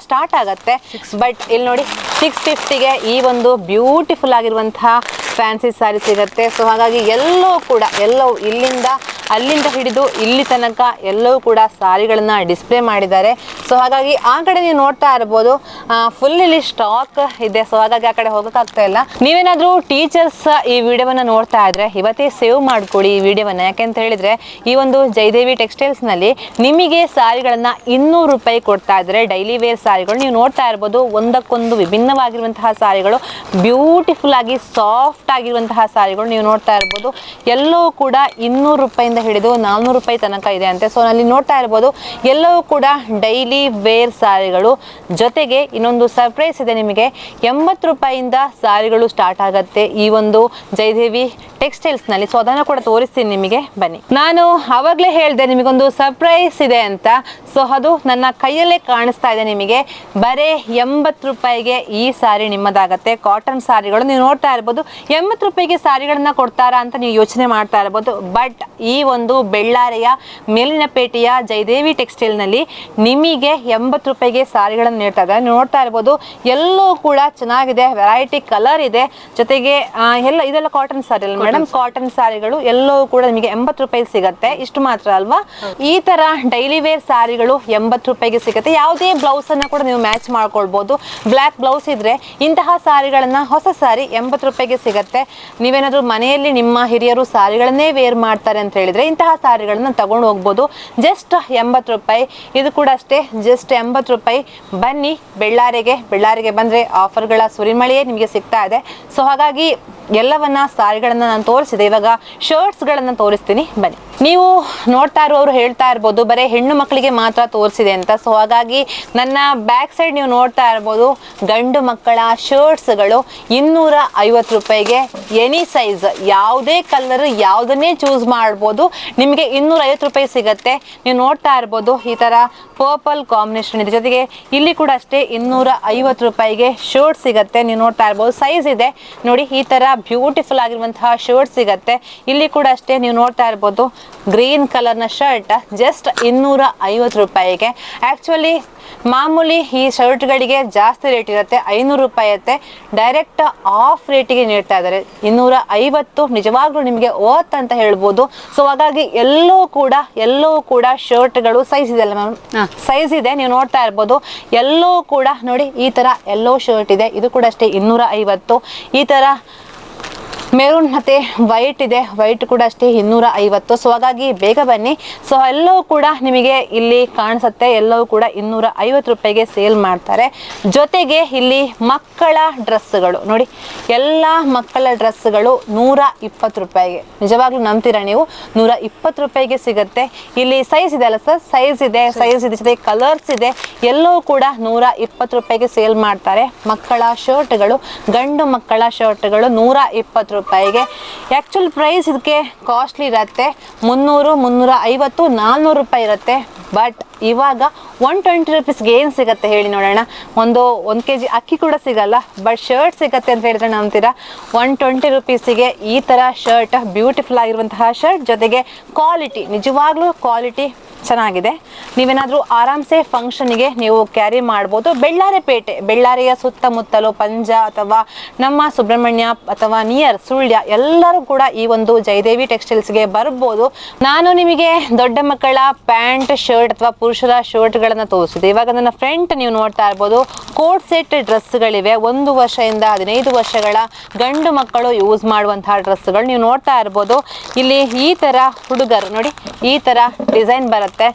ಸ್ಟಾರ್ಟ್ ಆಗುತ್ತೆ. ಬಟ್ ಇಲ್ಲಿ ನೋಡಿ 650ಗೆ ಈ ಒಂದು ಬ್ಯೂಟಿಫುಲ್ ಆಗಿರುವಂತಹ ಫ್ಯಾನ್ಸಿ ಸಾರಿ ಸಿಗುತ್ತೆ. ಸೊ ಹಾಗಾಗಿ ಎಲ್ಲವೂ ಇಲ್ಲಿಂದ ಅಲ್ಲಿಂದ ಹಿಡಿದು ಇಲ್ಲಿ ತನಕ ಎಲ್ಲವೂ ಕೂಡ ಸಾರಿಗಳನ್ನ ಡಿಸ್ಪ್ಲೇ ಮಾಡಿದ್ದಾರೆ. ಸೊ ಹಾಗಾಗಿ ಆ ಕಡೆ ನೀವು ನೋಡ್ತಾ ಇರ್ಬೋದು ಫುಲ್ ಇಲ್ಲಿ ಸ್ಟಾಕ್ ಇದೆ. ಸೊ ಹಾಗಾಗಿ ಆ ಕಡೆ ಹೋಗೋಕ್ಕಾಗ್ತಾ ಇಲ್ಲ. ನೀವೇನಾದರೂ ಟೀಚರ್ಸ್ ಈ ವಿಡಿಯೋವನ್ನು ನೋಡ್ತಾ ಇದ್ರೆ ಇವತ್ತೇ ಸೇವ್ ಮಾಡ್ಕೊಳ್ಳಿ ಈ ವಿಡಿಯೋವನ್ನು. ಯಾಕೆಂತ ಹೇಳಿದ್ರೆ ಈ ಒಂದು ಜಯದೇವಿ ಟೆಕ್ಸ್ಟೈಲ್ಸ್ನಲ್ಲಿ ನಿಮಗೆ ಸಾರಿಗಳನ್ನ 200 ರೂಪಾಯಿ ಕೊಡ್ತಾ ಇದ್ದಾರೆ. ಡೈಲಿ ವೇರ್ ಸಾರಿಗಳು ನೀವು ನೋಡ್ತಾ ಇರ್ಬೋದು. ಒಂದಕ್ಕೊಂದು ವಿಭಿನ್ನವಾಗಿರುವಂತಹ ಸಾರಿಗಳು, ಬ್ಯೂಟಿಫುಲ್ ಆಗಿ ಸಾಫ್ಟ್ ಆಗಿರುವಂತಹ ಸಾರಿಗಳು ನೀವು ನೋಡ್ತಾ ಇರ್ಬೋದು. ಎಲ್ಲವೂ ಕೂಡ 200 ರೂಪಾಯಿಂದ ಹಿಡಿದು 400 ರೂಪಾಯಿ ತನಕ ಇದೆ ಅಂತೆ. ಸೊ ಅಲ್ಲಿ ನೋಡ್ತಾ ಇರ್ಬೋದು ಎಲ್ಲವೂ ಕೂಡ ಡೈಲಿ ವೇರ್ ಸಾರಿಗಳು. ಜೊತೆಗೆ ಇನ್ನೊಂದು ಸರ್ಪ್ರೈಸ್ ಇದೆ ನಿಮಗೆ, 80 ರೂಪಾಯಿಯಿಂದ ಸಾರಿಗಳು ಸ್ಟಾರ್ಟ್ ಆಗುತ್ತೆ ಈ ಒಂದು ಜಯದೇವಿ ಟೆಕ್ಸ್ಟೈಲ್ಸ್ನಲ್ಲಿ. ಸೊ ಅದನ್ನು ಕೂಡ ತೋರಿಸ್ತೀನಿ ನಿಮಗೆ, ಬನ್ನಿ. ನಾನು ಆವಾಗಲೇ ಹೇಳಿದೆ ನಿಮಗೊಂದು ಸರ್ಪ್ರೈಸ್ ಇದೆ ಅಂತ. ಸೊ ಅದು ನನ್ನ ಕೈಯಲ್ಲೇ ಕಾಣಿಸ್ತಾ ಇದೆ ನಿಮಗೆ. ಬರೇ 80 ರೂಪಾಯಿಗೆ ಈ ಸಾರಿ ನಿಮ್ಮದಾಗತ್ತೆ. ಕಾಟನ್ ಸಾರಿಗಳು ನೀವು ನೋಡ್ತಾ ಇರ್ಬೋದು. 80 ರೂಪಾಯಿಗೆ ಸಾರಿಗಳನ್ನ ಕೊಡ್ತಾರಾ ಅಂತ ನೀವು ಯೋಚನೆ ಮಾಡ್ತಾ ಇರ್ಬೋದು. ಬಟ್ ಈ ಒಂದು ಬೆಳ್ಳಾರೆಯ ಮೇಲಿನಪೇಟೆಯ ಜಯದೇವಿ ಟೆಕ್ಸ್ಟೈಲ್ನಲ್ಲಿ ನಿಮಗೆ 80 ರೂಪಾಯಿಗೆ ಸಾರಿಗಳನ್ನು ನೀಡ್ತಾ ಇದ್ದಾರೆ. ನೋಡ್ತಾ ಇರ್ಬೋದು ಎಲ್ಲವೂ ಕೂಡ ಚೆನ್ನಾಗಿದೆ, ವೆರೈಟಿ ಕಲರ್ ಇದೆ. ಜೊತೆಗೆ ಇದೆಲ್ಲ ಕಾಟನ್ ಸಾರಿ ಅಲ್ಲ ಮೇಡಮ್? ಕಾಟನ್ ಸಾರಿಗಳು ಎಲ್ಲವೂ ಕೂಡ ನಿಮಗೆ 80 ರೂಪಾಯಿ ಸಿಗುತ್ತೆ. ಇಷ್ಟು ಮಾತ್ರ ಅಲ್ವಾ? ಈ ತರ ಡೈಲಿ ವೇರ್ ಸಾರಿಗಳು 80 ರೂಪಾಯಿಗೆ ಸಿಗುತ್ತೆ. ಯಾವುದೇ ಬ್ಲೌಸ್ ಅನ್ನ ಕೂಡ ನೀವು ಮ್ಯಾಚ್ ಮಾಡ್ಕೊಳ್ಬಹುದು. ಬ್ಲ್ಯಾಕ್ ಬ್ಲೌಸ್ ಇದ್ರೆ ಇಂತಹ ಸಾರಿಗಳನ್ನ ಹೊಸ ಸಾರಿ 80 ರೂಪಾಯಿಗೆ ಸಿಗುತ್ತೆ. ನೀವೇನಾದ್ರೂ ಮನೆಯಲ್ಲಿ ನಿಮ್ಮ ಹಿರಿಯರು ಸಾರಿಗಳನ್ನೇ ವೇರ್ ಮಾಡ್ತಾರೆ ಅಂತ ಹೇಳಿದ್ರೆ ಇಂತಹ ಸಾರಿಗಳನ್ನ ತಗೊಂಡು ಹೋಗ್ಬೋದು. ಜಸ್ಟ್ 80 ರೂಪಾಯಿ. ಇದು ಕೂಡ ಅಷ್ಟೇ ಜಸ್ಟ್ 80 ರೂಪಾಯಿ. ಬನ್ನಿ ಬೆಳ್ಳಾರಿಗೆ ಬಂದ್ರೆ ಆಫರ್ಗಳ ಸುರಿಮಳೆಯೇ ನಿಮಗೆ ಸಿಗ್ತಾ ಇದೆ. ಸೊ ಹಾಗಾಗಿ ಎಲ್ಲವನ್ನ ಸಾರಿಗಳನ್ನ ನಾನು ತೋರಿಸಿದೆ. ಇವಾಗ ಶರ್ಟ್ಸ್ಗಳನ್ನ ತೋರಿಸ್ತೀನಿ, ಬನ್ನಿ. ನೀವು ನೋಡ್ತಾ ಇರೋರು ಹೇಳ್ತಾ ಇರ್ಬೋದು ಬರೀ ಹೆಣ್ಣು ಮಕ್ಕಳಿಗೆ ಮಾತ್ರ ತೋರಿಸಿದೆ ಅಂತ. ಸೊ ಹಾಗಾಗಿ ನನ್ನ ಬ್ಯಾಕ್ ಸೈಡ್ ನೀವು ನೋಡ್ತಾ ಇರ್ಬೋದು ಗಂಡು ಮಕ್ಕಳ ಶರ್ಟ್ಸ್ಗಳು 250 ರೂಪಾಯಿಗೆ. ಎನಿ ಸೈಜ್, ಯಾವುದೇ ಕಲರ್, ಯಾವುದನ್ನೇ ಚೂಸ್ ಮಾಡ್ಬೋದು. ನಿಮಗೆ 250 ರೂಪಾಯಿ ಸಿಗುತ್ತೆ. ನೀವು ನೋಡ್ತಾ ಇರ್ಬೋದು ಈ ಥರ ಪರ್ಪಲ್ ಕಾಂಬಿನೇಷನ್ ಇದೆ. ಜೊತೆಗೆ ಇಲ್ಲಿ ಕೂಡ ಅಷ್ಟೇ 250 ರೂಪಾಯಿಗೆ ಶರ್ಟ್ ಸಿಗುತ್ತೆ. ನೀವು ನೋಡ್ತಾ ಇರ್ಬೋದು ಸೈಜ್ ಇದೆ ನೋಡಿ. ಈ ಥರ ಬ್ಯೂಟಿಫುಲ್ ಆಗಿರುವಂತಹ ಶರ್ಟ್ ಸಿಗುತ್ತೆ. ಇಲ್ಲಿ ಕೂಡ ಅಷ್ಟೇ ನೀವು ನೋಡ್ತಾ ಇರ್ಬೋದು ಗ್ರೀನ್ ಕಲರ್ನ ಶರ್ಟ್ ಜಸ್ಟ್ 250 ರೂಪಾಯಿಗೆ. ಆ್ಯಕ್ಚುಲಿ ಮಾಮೂಲಿ ಈ ಶರ್ಟ್ಗಳಿಗೆ ಜಾಸ್ತಿ ರೇಟ್ ಇರುತ್ತೆ, 500 ರೂಪಾಯಿ ಇರುತ್ತೆ. ಡೈರೆಕ್ಟ್ ಆಫ್ ರೇಟಿಗೆ ನೀಡ್ತಾ ಇದ್ದಾರೆ 250. ನಿಜವಾಗ್ಲೂ ನಿಮಗೆ ವರ್ತ್ ಅಂತ ಹೇಳ್ಬೋದು. ಸೊ ಹಾಗಾಗಿ ಎಲ್ಲವೂ ಕೂಡ ಶರ್ಟ್ಗಳು ಸೈಜ್ ಇದೆ ಅಲ್ಲ ಮ್ಯಾಮ್? ಸೈಜ್ ಇದೆ. ನೀವು ನೋಡ್ತಾ ಇರ್ಬೋದು ಎಲ್ಲವೂ ಕೂಡ ನೋಡಿ ಈ ತರ ಎಲ್ಲೋ ಶರ್ಟ್ ಇದೆ. ಇದು ಕೂಡ ಅಷ್ಟೇ 250. ಈ ತರ ಮೆರೂನ್ ಮತ್ತೆ ವೈಟ್ ಇದೆ, ವೈಟ್ ಕೂಡ ಅಷ್ಟೇ 250. ಸೊ ಹಾಗಾಗಿ ಬೇಗ ಬನ್ನಿ. ಸೊ ಎಲ್ಲವೂ ಕೂಡ ನಿಮಗೆ ಇಲ್ಲಿ ಕಾಣಿಸುತ್ತೆ. ಎಲ್ಲವೂ ಕೂಡ 250 ರೂಪಾಯಿಗೆ ಸೇಲ್ ಮಾಡ್ತಾರೆ. ಜೊತೆಗೆ ಇಲ್ಲಿ ಮಕ್ಕಳ ಡ್ರೆಸ್ಗಳು ನೋಡಿ, ಎಲ್ಲ ಮಕ್ಕಳ ಡ್ರೆಸ್ಗಳು 120 ರೂಪಾಯಿಗೆ. ನಿಜವಾಗ್ಲೂ ನಂಬ್ತೀರಾ ನೀವು? 120 ರೂಪಾಯಿಗೆ ಸಿಗುತ್ತೆ. ಇಲ್ಲಿ ಸೈಜ್ ಇದೆ ಅಲ್ಲ ಸರ್? ಸೈಜ್ ಇದೆ ಜೊತೆ ಕಲರ್ಸ್ ಇದೆ. ಎಲ್ಲವೂ ಕೂಡ 120 ರೂಪಾಯಿಗೆ ಸೇಲ್ ಮಾಡ್ತಾರೆ. ಮಕ್ಕಳ ಶರ್ಟ್ಗಳು, ಗಂಡು ಮಕ್ಕಳ ಶರ್ಟ್ಗಳು 120 ರೂಪಾಯಿಗೆ. ಆ್ಯಕ್ಚುಲ್ ಪ್ರೈಸ್ ಇದಕ್ಕೆ ಕಾಸ್ಟ್ಲಿ ಇರುತ್ತೆ, 300, 350, 400 ರೂಪಾಯಿ ಇರುತ್ತೆ. ಬಟ್ ಇವಾಗ 120 ರೂಪೀಸ್ಗೆ ಏನು ಸಿಗುತ್ತೆ ಹೇಳಿ ನೋಡೋಣ? ಒಂದು kg ಅಕ್ಕಿ ಕೂಡ ಸಿಗಲ್ಲ, ಬಟ್ ಶರ್ಟ್ ಸಿಗುತ್ತೆ ಅಂತ ಹೇಳಿದ್ರೆ ನಂಬ್ತೀರಾ? 120 ರೂಪೀಸಿಗೆ ಈ ಥರ ಶರ್ಟ್, ಬ್ಯೂಟಿಫುಲ್ ಆಗಿರುವಂತಹ ಶರ್ಟ್, ಜೊತೆಗೆ ಕ್ವಾಲಿಟಿ, ನಿಜವಾಗ್ಲೂ ಕ್ವಾಲಿಟಿ ಚೆನ್ನಾಗಿದೆ. ನೀವೇನಾದರೂ ಆರಾಮ್ಸೆ ಫಂಕ್ಷನ್ಗೆ ನೀವು ಕ್ಯಾರಿ ಮಾಡ್ಬೋದು. ಬೆಳ್ಳಾರಿಯ ಸುತ್ತಮುತ್ತಲು ಪಂಜ ಅಥವಾ ನಮ್ಮ ಸುಬ್ರಹ್ಮಣ್ಯ ಅಥವಾ ನಿಯರ್ ಸುಳ್ಯ ಎಲ್ಲರೂ ಕೂಡ ಈ ಒಂದು ಜಯದೇವಿ ಟೆಕ್ಸ್ಟೈಲ್ಸ್ಗೆ ಬರ್ಬೋದು. ನಾನು ನಿಮಗೆ ದೊಡ್ಡ ಮಕ್ಕಳ ಪ್ಯಾಂಟ್ ಶರ್ಟ್ ಅಥವಾ ಪುರುಷರ ಶರ್ಟ್ಗಳನ್ನು ತೋರಿಸಿದೆ. ಇವಾಗ ನನ್ನ ಫ್ರಂಟ್ ನೀವು ನೋಡ್ತಾ ಇರ್ಬೋದು, ಕೋಟ್ ಸೆಟ್ ಡ್ರೆಸ್ಗಳಿವೆ. 1 ವರ್ಷದಿಂದ 15 ವರ್ಷಗಳ ಗಂಡು ಮಕ್ಕಳು ಯೂಸ್ ಮಾಡುವಂತಹ ಡ್ರೆಸ್ಗಳು ನೀವು ನೋಡ್ತಾ ಇರ್ಬೋದು. ಇಲ್ಲಿ ಈ ಥರ ಹುಡುಗರು ನೋಡಿ, ಈ ಥರ ಡಿಸೈನ್ ಬರುತ್ತೆ.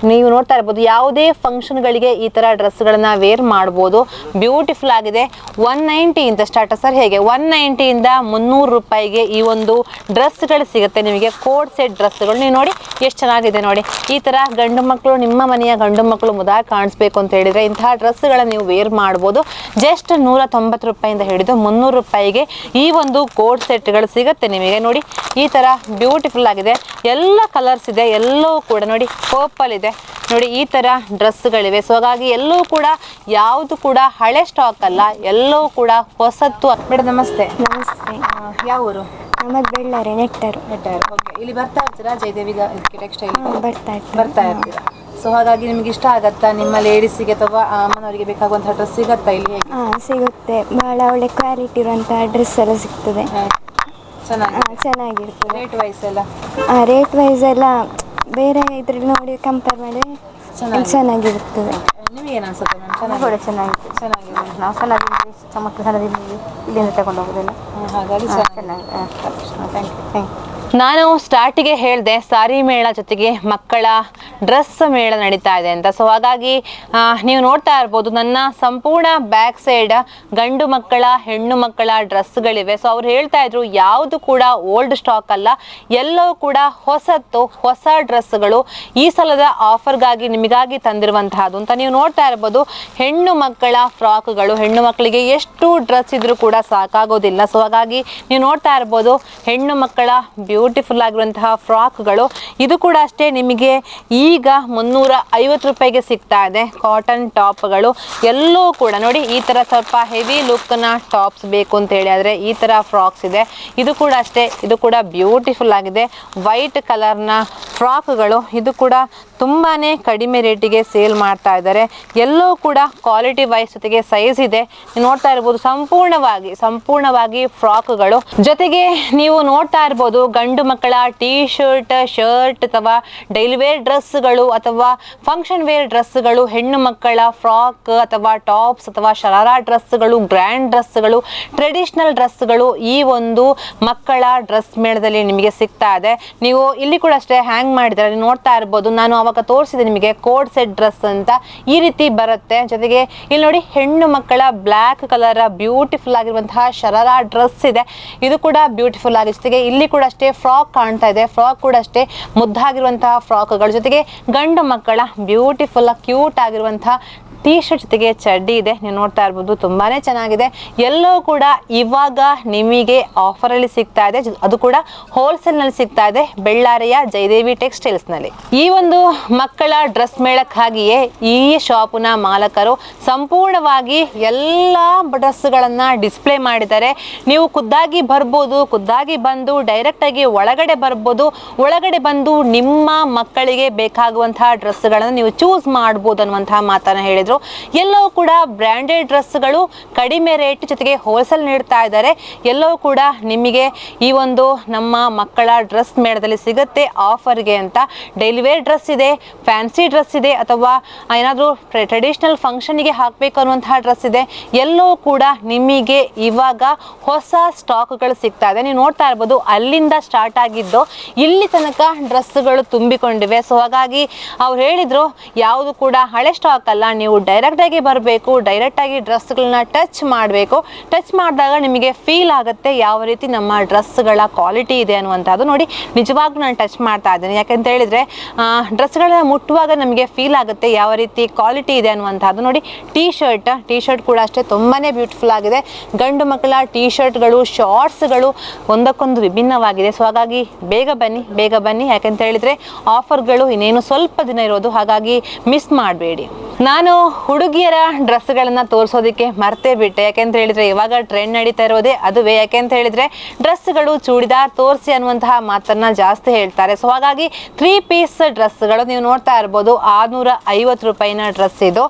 ನೀವು ನೋಡ್ತಾ ಇರ್ಬೋದು, ಯಾವುದೇ ಫಂಕ್ಷನ್ಗಳಿಗೆ ಈ ಥರ ಡ್ರೆಸ್ಗಳನ್ನು ವೇರ್ ಮಾಡ್ಬೋದು. ಬ್ಯೂಟಿಫುಲ್ ಆಗಿದೆ. 190 ಇಂದ ಸ್ಟಾರ್ಟ್ ಸರ್. ಹೇಗೆ 190 ಇಂದ 300 ರೂಪಾಯಿಗೆ ಈ ಒಂದು ಡ್ರೆಸ್ಗಳು ಸಿಗುತ್ತೆ ನಿಮಗೆ. ಕೋಟ್ ಸೆಟ್ ಡ್ರೆಸ್ಗಳು ನೀವು ನೋಡಿ ಎಷ್ಟು ಚೆನ್ನಾಗಿದೆ ನೋಡಿ. ಈ ಥರ ಗಂಡು ಮಕ್ಕಳು, ನಿಮ್ಮ ಮನೆಯ ಗಂಡು ಮಕ್ಕಳು ಮುದಾಗಿ ಕಾಣಿಸ್ಬೇಕು ಅಂತ ಹೇಳಿದರೆ ಇಂತಹ ಡ್ರೆಸ್ಗಳನ್ನು ನೀವು ವೇರ್ ಮಾಡ್ಬೋದು. ಜಸ್ಟ್ 190 ರೂಪಾಯಿಂದ ಹಿಡಿದು 300 ರೂಪಾಯಿಗೆ ಈ ಒಂದು ಕೋಟ್ ಸೆಟ್ಗಳು ಸಿಗುತ್ತೆ ನಿಮಗೆ. ನೋಡಿ ಈ ಥರ ಬ್ಯೂಟಿಫುಲ್ ಆಗಿದೆ. ಎಲ್ಲ ಕಲರ್ಸ್ ಇದೆ, ಎಲ್ಲವೂ ಕೂಡ ನೋಡಿ ಪರ್ಪಲ್ ಇದೆ ನೋಡಿ, ಈ ಥರ ಡ್ರೆಸ್ಗಳಿವೆ. ಸೊ ಹಾಗಾಗಿ ಎಲ್ಲವೂ ಕೂಡ ಯಾವುದು ಕೂಡ ಹಳೆ ಸ್ಟಾಕ್ ಅಲ್ಲ, ಎಲ್ಲವೂ ಕೂಡ ಹೊಸತ್ತು. ಮೇಡಮ್ ನಮಸ್ತೆ. ನಮಸ್ತೆ. ಯಾವ ಊರು? ನಮ್ಮದು ಬೆಳ್ಳಾರಿ ನೆಟ್ಟರು. ಓಕೆ. ಇಲ್ಲಿ ಬರ್ತಾ ಇರ್ತೀರಾ ಜಯದೇವಿ ಟೆಕ್ಸ್ಟೈಲ್? ಬರ್ತಾ ಇರ್ತೀರಾ. ಸೊ ಹಾಗಾಗಿ ನಿಮಗೆ ಇಷ್ಟ ಆಗತ್ತಾ? ನಿಮ್ಮ ಲೇಡೀಸಿಗೆ ಅಥವಾ ಅಮ್ಮನವರಿಗೆ ಬೇಕಾಗುವಂತಹ ಡ್ರೆಸ್ ಸಿಗತ್ತಾ ಇಲ್ಲಿ? ಹೇಗೆ? ಸಿಗುತ್ತೆ. ಭಾಳ ಒಳ್ಳೆ ಕ್ವಾಲಿಟಿ ಇರುವಂಥ ಡ್ರೆಸ್ ಎಲ್ಲ ಸಿಗ್ತದೆ. ಚೆನ್ನಾಗಿರ್ತದೆ. ರೇಟ್ ವೈಸ್ ಎಲ್ಲ? ರೇಟ್ ವೈಸ್ ಎಲ್ಲ ಬೇರೆ ಇದ್ರಲ್ಲಿ ನೋಡಿ ಕಂಪೇರ್ ಮಾಡಿ ಚೆನ್ನಾಗಿರ್ತದೆ. ನಿಮಗೇನು ಅನ್ಸುತ್ತೆ ಮ್ಯಾಮ್? ಚೆನ್ನಾಗಿದೆ. ನಾವು ಸಣ್ಣದಿಂದ ಮಕ್ಕಳು ಸಣ್ಣದಿಂದ ಇಲ್ಲಿಂದ ತಗೊಂಡು ಹೋಗೋದಿಲ್ಲ. ಹಾಗಾಗಿ ಚೆನ್ನಾಗಿ. Thank you. ನಾನು ಸ್ಟಾರ್ಟಿಗೆ ಹೇಳಿದೆ ಸಾರಿ ಮೇಳ ಜೊತೆಗೆ ಮಕ್ಕಳ ಡ್ರೆಸ್ ಮೇಳ ನಡೀತಾ ಇದೆ ಅಂತ. ಸೊ ಹಾಗಾಗಿ ನೀವು ನೋಡ್ತಾ ಇರ್ಬೋದು, ನನ್ನ ಸಂಪೂರ್ಣ ಬ್ಯಾಕ್ ಸೈಡ್ ಗಂಡು ಮಕ್ಕಳ ಹೆಣ್ಣು ಮಕ್ಕಳ ಡ್ರೆಸ್ಗಳಿವೆ. ಸೊ ಅವ್ರು ಹೇಳ್ತಾ ಇದ್ರು ಯಾವುದು ಕೂಡ ಓಲ್ಡ್ ಸ್ಟಾಕ್ ಅಲ್ಲ, ಎಲ್ಲವೂ ಕೂಡ ಹೊಸ ಡ್ರೆಸ್ಗಳು ಈ ಸಲದ ಆಫರ್ಗಾಗಿ ನಿಮಗಾಗಿ ತಂದಿರುವಂತಹದ್ದು ಅಂತ. ನೀವು ನೋಡ್ತಾ ಇರ್ಬೋದು, ಹೆಣ್ಣು ಮಕ್ಕಳ ಫ್ರಾಕ್ಗಳು. ಹೆಣ್ಣು ಮಕ್ಕಳಿಗೆ ಎಷ್ಟು ಡ್ರೆಸ್ ಇದ್ರೂ ಕೂಡ ಸಾಕಾಗೋದಿಲ್ಲ. ಸೊ ಹಾಗಾಗಿ ನೀವು ನೋಡ್ತಾ ಇರ್ಬೋದು, ಹೆಣ್ಣು ಮಕ್ಕಳ ಬ್ಯೂಟಿಫುಲ್ ಆಗಿರುವಂತಹ ಫ್ರಾಕ್ಗಳು. ಇದು ಕೂಡ ಅಷ್ಟೇ ನಿಮಗೆ ಈಗ 350 ರೂಪಾಯಿಗೆ ಸಿಗ್ತಾ ಇದೆ. ಕಾಟನ್ ಟಾಪ್ಗಳು ಎಲ್ಲವೂ ಕೂಡ ನೋಡಿ, ಈ ಥರ ಸ್ವಲ್ಪ ಹೆವಿ ಲುಕ್ನ ಟಾಪ್ಸ್ ಬೇಕು ಅಂತ ಹೇಳಿ ಆದರೆ ಈ ಥರ ಫ್ರಾಕ್ಸ್ ಇದೆ. ಇದು ಕೂಡ ಅಷ್ಟೇ, ಇದು ಕೂಡ ಬ್ಯೂಟಿಫುಲ್ ಆಗಿದೆ. ವೈಟ್ ಕಲರ್ನ ಫ್ರಾಕ್ಗಳು. ಇದು ಕೂಡ ತುಂಬಾ ಕಡಿಮೆ ರೇಟಿಗೆ ಸೇಲ್ ಮಾಡ್ತಾ ಇದ್ದಾರೆ. ಎಲ್ಲವೂ ಕೂಡ ಕ್ವಾಲಿಟಿ ವೈಸ್ ಜೊತೆಗೆ ಸೈಜ್ ಇದೆ. ನೀವು ನೋಡ್ತಾ ಇರ್ಬೋದು, ಸಂಪೂರ್ಣವಾಗಿ ಫ್ರಾಕ್ಗಳು. ಜೊತೆಗೆ ನೀವು ನೋಡ್ತಾ ಇರ್ಬೋದು, ಗಂಡು ಮಕ್ಕಳ ಟೀ ಶರ್ಟ್ ಅಥವಾ ಡೈಲಿ ವೇರ್ ಡ್ರೆಸ್ಗಳು ಅಥವಾ ಫಂಕ್ಷನ್ ವೇರ್ ಡ್ರೆಸ್ಗಳು, ಹೆಣ್ಣು ಮಕ್ಕಳ ಫ್ರಾಕ್ ಅಥವಾ ಟಾಪ್ಸ್ ಅಥವಾ ಶರಾರಾ ಡ್ರೆಸ್ಗಳು, ಗ್ರ್ಯಾಂಡ್ ಡ್ರೆಸ್ಗಳು, ಟ್ರೆಡಿಷನಲ್ ಡ್ರೆಸ್ಗಳು ಈ ಒಂದು ಮಕ್ಕಳ ಡ್ರೆಸ್ ಮೇಳದಲ್ಲಿ ನಿಮಗೆ ಸಿಗ್ತಾ ಇದೆ. ನೀವು ಇಲ್ಲಿ ಕೂಡ ಅಷ್ಟೇ ಹ್ಯಾಂಗ್ ಮಾಡಿದ್ದಾರೆ, ನೀವು ನೋಡ್ತಾ ಇರ್ಬೋದು. ನಾನು ಅವಾಗ ತೋರಿಸಿದೆ ನಿಮಗೆ ಕೋಡ್ ಸೆಟ್ ಡ್ರೆಸ್ ಅಂತ, ಈ ರೀತಿ ಬರುತ್ತೆ. ಜೊತೆಗೆ ಇಲ್ಲಿ ನೋಡಿ, ಹೆಣ್ಣು ಮಕ್ಕಳ ಬ್ಲ್ಯಾಕ್ ಕಲರ್ ಬ್ಯೂಟಿಫುಲ್ ಆಗಿರುವಂತಹ ಶರಾರಾ ಡ್ರೆಸ್ ಇದೆ. ಇದು ಕೂಡ ಬ್ಯೂಟಿಫುಲ್ ಆಗಿದೆ. ಜೊತೆಗೆ ಇಲ್ಲಿ ಕೂಡ ಅಷ್ಟೇ ಫ್ರಾಕ್ ಕಾಣ್ತಾ ಇದೆ. ಫ್ರಾಕ್ ಕೂಡ ಅಷ್ಟೇ ಮುದ್ದಾಗಿರುವಂತಹ ಫ್ರಾಕ್ಗಳು. ಜೊತೆಗೆ ಗಂಡು ಮಕ್ಕಳ ಬ್ಯೂಟಿಫುಲ್ ಕ್ಯೂಟ್ ಆಗಿರುವಂತಹ ಟೀ ಶರ್ಟ್ ಜೊತೆಗೆ ಚಡ್ಡಿ ಇದೆ. ನೀವು ನೋಡ್ತಾ ಇರ್ಬೋದು, ತುಂಬಾನೇ ಚೆನ್ನಾಗಿದೆ. ಎಲ್ಲವೂ ಕೂಡ ಇವಾಗ ನಿಮಗೆ ಆಫರಲ್ಲಿ ಸಿಗ್ತಾ ಇದೆ. ಅದು ಕೂಡ ಹೋಲ್ಸೇಲ್ನಲ್ಲಿ ಸಿಗ್ತಾ ಇದೆ ಬೆಳ್ಳಾರಿಯ ಜಯದೇವಿ ಟೆಕ್ಸ್ಟೈಲ್ಸ್ನಲ್ಲಿ. ಈ ಒಂದು ಮಕ್ಕಳ ಡ್ರೆಸ್ ಮೇಳಕ್ಕಾಗಿಯೇ ಈ ಶಾಪಿನ ಮಾಲಕರು ಸಂಪೂರ್ಣವಾಗಿ ಎಲ್ಲ ಡ್ರೆಸ್ಗಳನ್ನು ಡಿಸ್ಪ್ಲೇ ಮಾಡಿದ್ದಾರೆ. ನೀವು ಖುದ್ದಾಗಿ ಬರ್ಬೋದು, ಖುದ್ದಾಗಿ ಬಂದು ಡೈರೆಕ್ಟಾಗಿ ಒಳಗಡೆ ಬರ್ಬೋದು. ಒಳಗಡೆ ಬಂದು ನಿಮ್ಮ ಮಕ್ಕಳಿಗೆ ಬೇಕಾಗುವಂತಹ ಡ್ರೆಸ್ಗಳನ್ನು ನೀವು ಚೂಸ್ ಮಾಡ್ಬೋದು ಅನ್ನುವಂತಹ ಮಾತನ್ನು ಹೇಳಿದರು. ಎಲ್ಲವೂ ಕೂಡ ಬ್ರ್ಯಾಂಡೆಡ್ ಡ್ರೆಸ್ಗಳು ಕಡಿಮೆ ರೇಟ್ ಜೊತೆಗೆ ಹೋಲ್ಸೇಲ್ ನೀಡ್ತಾ ಇದ್ದಾರೆ. ಎಲ್ಲವೂ ಕೂಡ ನಿಮಗೆ ಈ ಒಂದು ನಮ್ಮ ಮಕ್ಕಳ ಡ್ರೆಸ್ ಮೇಳದಲ್ಲಿ ಸಿಗುತ್ತೆ ಆಫರ್ಗೆ ಅಂತ. ಡೈಲಿ ವೇರ್ ಡ್ರೆಸ್ ಇದೆ, ಫ್ಯಾನ್ಸಿ ಡ್ರೆಸ್ ಇದೆ, ಅಥವಾ ಏನಾದರೂ ಟ್ರೆಡಿಷನಲ್ ಫಂಕ್ಷನ್ಗೆ ಹಾಕಬೇಕು ಅನ್ನುವಂತಹ ಡ್ರೆಸ್ ಇದೆ. ಎಲ್ಲವೂ ಕೂಡ ನಿಮಗೆ ಇವಾಗ ಹೊಸ ಸ್ಟಾಕ್ಗಳು ಸಿಗ್ತಾ ಇದೆ. ನೀವು ನೋಡ್ತಾ ಇರ್ಬೋದು, ಅಲ್ಲಿಂದ ಸ್ಟಾರ್ಟ್ ಆಗಿದ್ದು ಇಲ್ಲಿ ತನಕ ಡ್ರೆಸ್ಗಳು ತುಂಬಿಕೊಂಡಿವೆ. ಸೊ ಹಾಗಾಗಿ ಅವ್ರು ಹೇಳಿದ್ರು, ಯಾವುದು ಕೂಡ ಹಳೆ ಸ್ಟಾಕ್ ಅಲ್ಲ, ನೀವು ಡೈರೆಕ್ಟಾಗಿ ಬರಬೇಕು, ಡೈರೆಕ್ಟಾಗಿ ಡ್ರೆಸ್ಗಳನ್ನ ಟಚ್ ಮಾಡಬೇಕು. ಟಚ್ ಮಾಡಿದಾಗ ನಿಮಗೆ ಫೀಲ್ ಆಗುತ್ತೆ ಯಾವ ರೀತಿ ನಮ್ಮ ಡ್ರೆಸ್ಗಳ ಕ್ವಾಲಿಟಿ ಇದೆ ಅನ್ನುವಂಥದ್ದು. ನೋಡಿ, ನಿಜವಾಗ್ಲೂ ನಾನು ಟಚ್ ಮಾಡ್ತಾ ಇದ್ದೇನೆ. ಯಾಕಂತ ಹೇಳಿದರೆ ಡ್ರೆಸ್ಗಳನ್ನ ಮುಟ್ಟುವಾಗ ನಮಗೆ ಫೀಲ್ ಆಗುತ್ತೆ ಯಾವ ರೀತಿ ಕ್ವಾಲಿಟಿ ಇದೆ ಅನ್ನುವಂಥದ್ದು. ನೋಡಿ, ಟೀ ಶರ್ಟ್ ಕೂಡ ಅಷ್ಟೇ ತುಂಬಾ ಬ್ಯೂಟಿಫುಲ್ ಆಗಿದೆ. ಗಂಡು ಮಕ್ಕಳ ಟೀ ಶರ್ಟ್ಗಳು, ಶಾರ್ಟ್ಸ್ಗಳು ಒಂದಕ್ಕೊಂದು ವಿಭಿನ್ನವಾಗಿದೆ. ಸೊ ಹಾಗಾಗಿ ಬೇಗ ಬನ್ನಿ. ಯಾಕಂತ ಹೇಳಿದರೆ ಆಫರ್ಗಳು ಇನ್ನೇನು ಸ್ವಲ್ಪ ದಿನ ಇರೋದು, ಹಾಗಾಗಿ ಮಿಸ್ ಮಾಡಬೇಡಿ. ನಾನು ಹುಡುಗಿಯರ ಡ್ರೆಸ್ಗಳನ್ನು ತೋರಿಸೋದಕ್ಕೆ ಮರ್ತೇ ಬಿಟ್ಟೆ. ಯಾಕೆಂತ ಹೇಳಿದ್ರೆ ಇವಾಗ ಟ್ರೆಂಡ್ ನಡೀತಾ ಇರೋದೇ ಅದುವೇ. ಯಾಕೆಂತ ಹೇಳಿದ್ರೆ ಡ್ರೆಸ್ಗಳು ಚೂಡಿದಾರ್ ತೋರಿಸಿ ಅನ್ನುವಂತಹ ಮಾತನ್ನ ಜಾಸ್ತಿ ಹೇಳ್ತಾರೆ. ಸೊ ಹಾಗಾಗಿ 3 ಪೀಸ್ ಡ್ರೆಸ್ಗಳು ನೀವು ನೋಡ್ತಾ ಇರ್ಬೋದು. 650 ರೂಪಾಯಿನ ಡ್ರೆಸ್ ಇದು.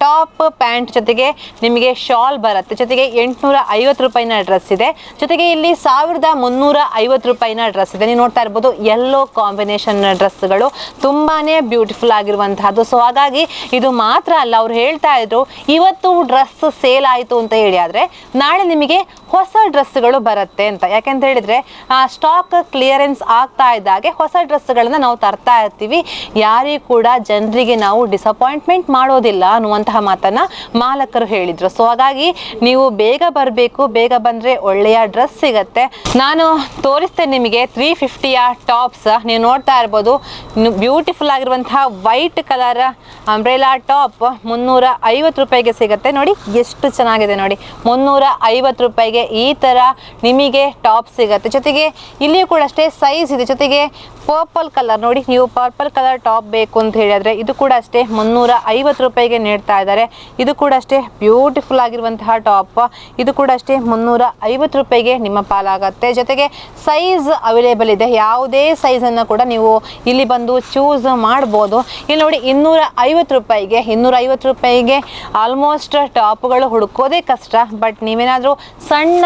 ಟಾಪ್ ಪ್ಯಾಂಟ್ ಜೊತೆಗೆ ನಿಮಗೆ ಶಾಲ್ ಬರುತ್ತೆ. ಜೊತೆಗೆ 850 ರೂಪಾಯಿನ ಡ್ರೆಸ್ ಇದೆ. ಜೊತೆಗೆ ಇಲ್ಲಿ 1350 ರೂಪಾಯಿನ ಡ್ರೆಸ್ ಇದೆ. ನೀವು ನೋಡ್ತಾ ಇರ್ಬೋದು ಯೆಲ್ಲೋ ಕಾಂಬಿನೇಷನ್ ಡ್ರೆಸ್ಗಳು ತುಂಬಾನೇ ಬ್ಯೂಟಿಫುಲ್ ಆಗಿರುವಂತಹದ್ದು. ಸೊ ಹಾಗಾಗಿ ಇದು ಮಾತ್ರ ಅಲ್ಲ, ಅವ್ರು ಹೇಳ್ತಾ ಇದ್ರು ಇವತ್ತು ಡ್ರೆಸ್ ಸೇಲ್ ಆಯಿತು ಅಂತ ಹೇಳಿ, ಆದರೆ ನಾಳೆ ನಿಮಗೆ ಹೊಸ ಡ್ರೆಸ್ಗಳು ಬರುತ್ತೆ ಅಂತ. ಯಾಕೆಂತ ಹೇಳಿದ್ರೆ ಸ್ಟಾಕ್ ಕ್ಲಿಯರೆನ್ಸ್ ಆಗ್ತಾ ಇದ್ದಾಗೆ ಹೊಸ ಡ್ರೆಸ್ಗಳನ್ನ ನಾವು ತರ್ತಾ ಇರ್ತೀವಿ. ಯಾರಿಗೂ ಕೂಡ ಜನರಿಗೆ ನಾವು ಡಿಸಪಾಯಿಂಟ್ಮೆಂಟ್ ಮಾಡೋದಿಲ್ಲ ಅನ್ನುವಂತಹ ಮಾತನ್ನ ಮಾಲಕರು ಹೇಳಿದ್ರು. ಸೊ ಹಾಗಾಗಿ ನೀವು ಬೇಗ ಬರಬೇಕು, ಬೇಗ ಬಂದ್ರೆ ಒಳ್ಳೆಯ ಡ್ರೆಸ್ ಸಿಗತ್ತೆ. ನಾನು ತೋರಿಸ್ತೇನೆ ನಿಮಗೆ 350ಯ ಟಾಪ್ಸ್. ನೀವು ನೋಡ್ತಾ ಇರ್ಬೋದು ಬ್ಯೂಟಿಫುಲ್ ಆಗಿರುವಂತಹ ವೈಟ್ ಕಲರ್ ಅಂಬ್ರೆಲಾ ಟಾಪ್ 350 ರೂಪಾಯಿಗೆ ಸಿಗುತ್ತೆ. ನೋಡಿ ಎಷ್ಟು ಚೆನ್ನಾಗಿದೆ ನೋಡಿ, 350 ರೂಪಾಯಿಗೆ ಈ ತರ ನಿಮಗೆ ಟಾಪ್ ಸಿಗುತ್ತೆ. ಜೊತೆಗೆ ಇಲ್ಲಿಯೂ ಕೂಡ ಅಷ್ಟೇ ಸೈಜ್ ಇದೆ. ಜೊತೆಗೆ ಪರ್ಪಲ್ ಕಲರ್ ನೋಡಿ, ನೀವು ಪರ್ಪಲ್ ಕಲರ್ ಟಾಪ್ ಬೇಕು ಅಂತ ಹೇಳಿದ್ರೆ ಇದು ಕೂಡ ಅಷ್ಟೇ 350 ರೂಪಾಯಿಗೆ ನೀಡ್ತಾ ಇದ್ದಾರೆ. ಇದು ಕೂಡ ಅಷ್ಟೇ ಬ್ಯೂಟಿಫುಲ್ ಆಗಿರುವಂತಹ ಟಾಪ್. ಇದು ಕೂಡ ಅಷ್ಟೇ 350 ರೂಪಾಯಿಗೆ ನಿಮ್ಮ ಪಾಲಾಗತ್ತೆ. ಜೊತೆಗೆ ಸೈಜ್ ಅವೈಲೇಬಲ್ ಇದೆ. ಯಾವುದೇ ಸೈಜ್ ಅನ್ನು ಕೂಡ ನೀವು ಇಲ್ಲಿ ಬಂದು ಚೂಸ್ ಮಾಡ್ಬೋದು. ಇಲ್ಲಿ ನೋಡಿ 250 ರೂಪಾಯಿಗೆ ಆಲ್ಮೋಸ್ಟ್ ಟಾಪ್ಗಳು ಹುಡುಕೋದೇ ಕಷ್ಟ. ಬಟ್ ನೀವೇನಾದರೂ ಸಣ್ಣ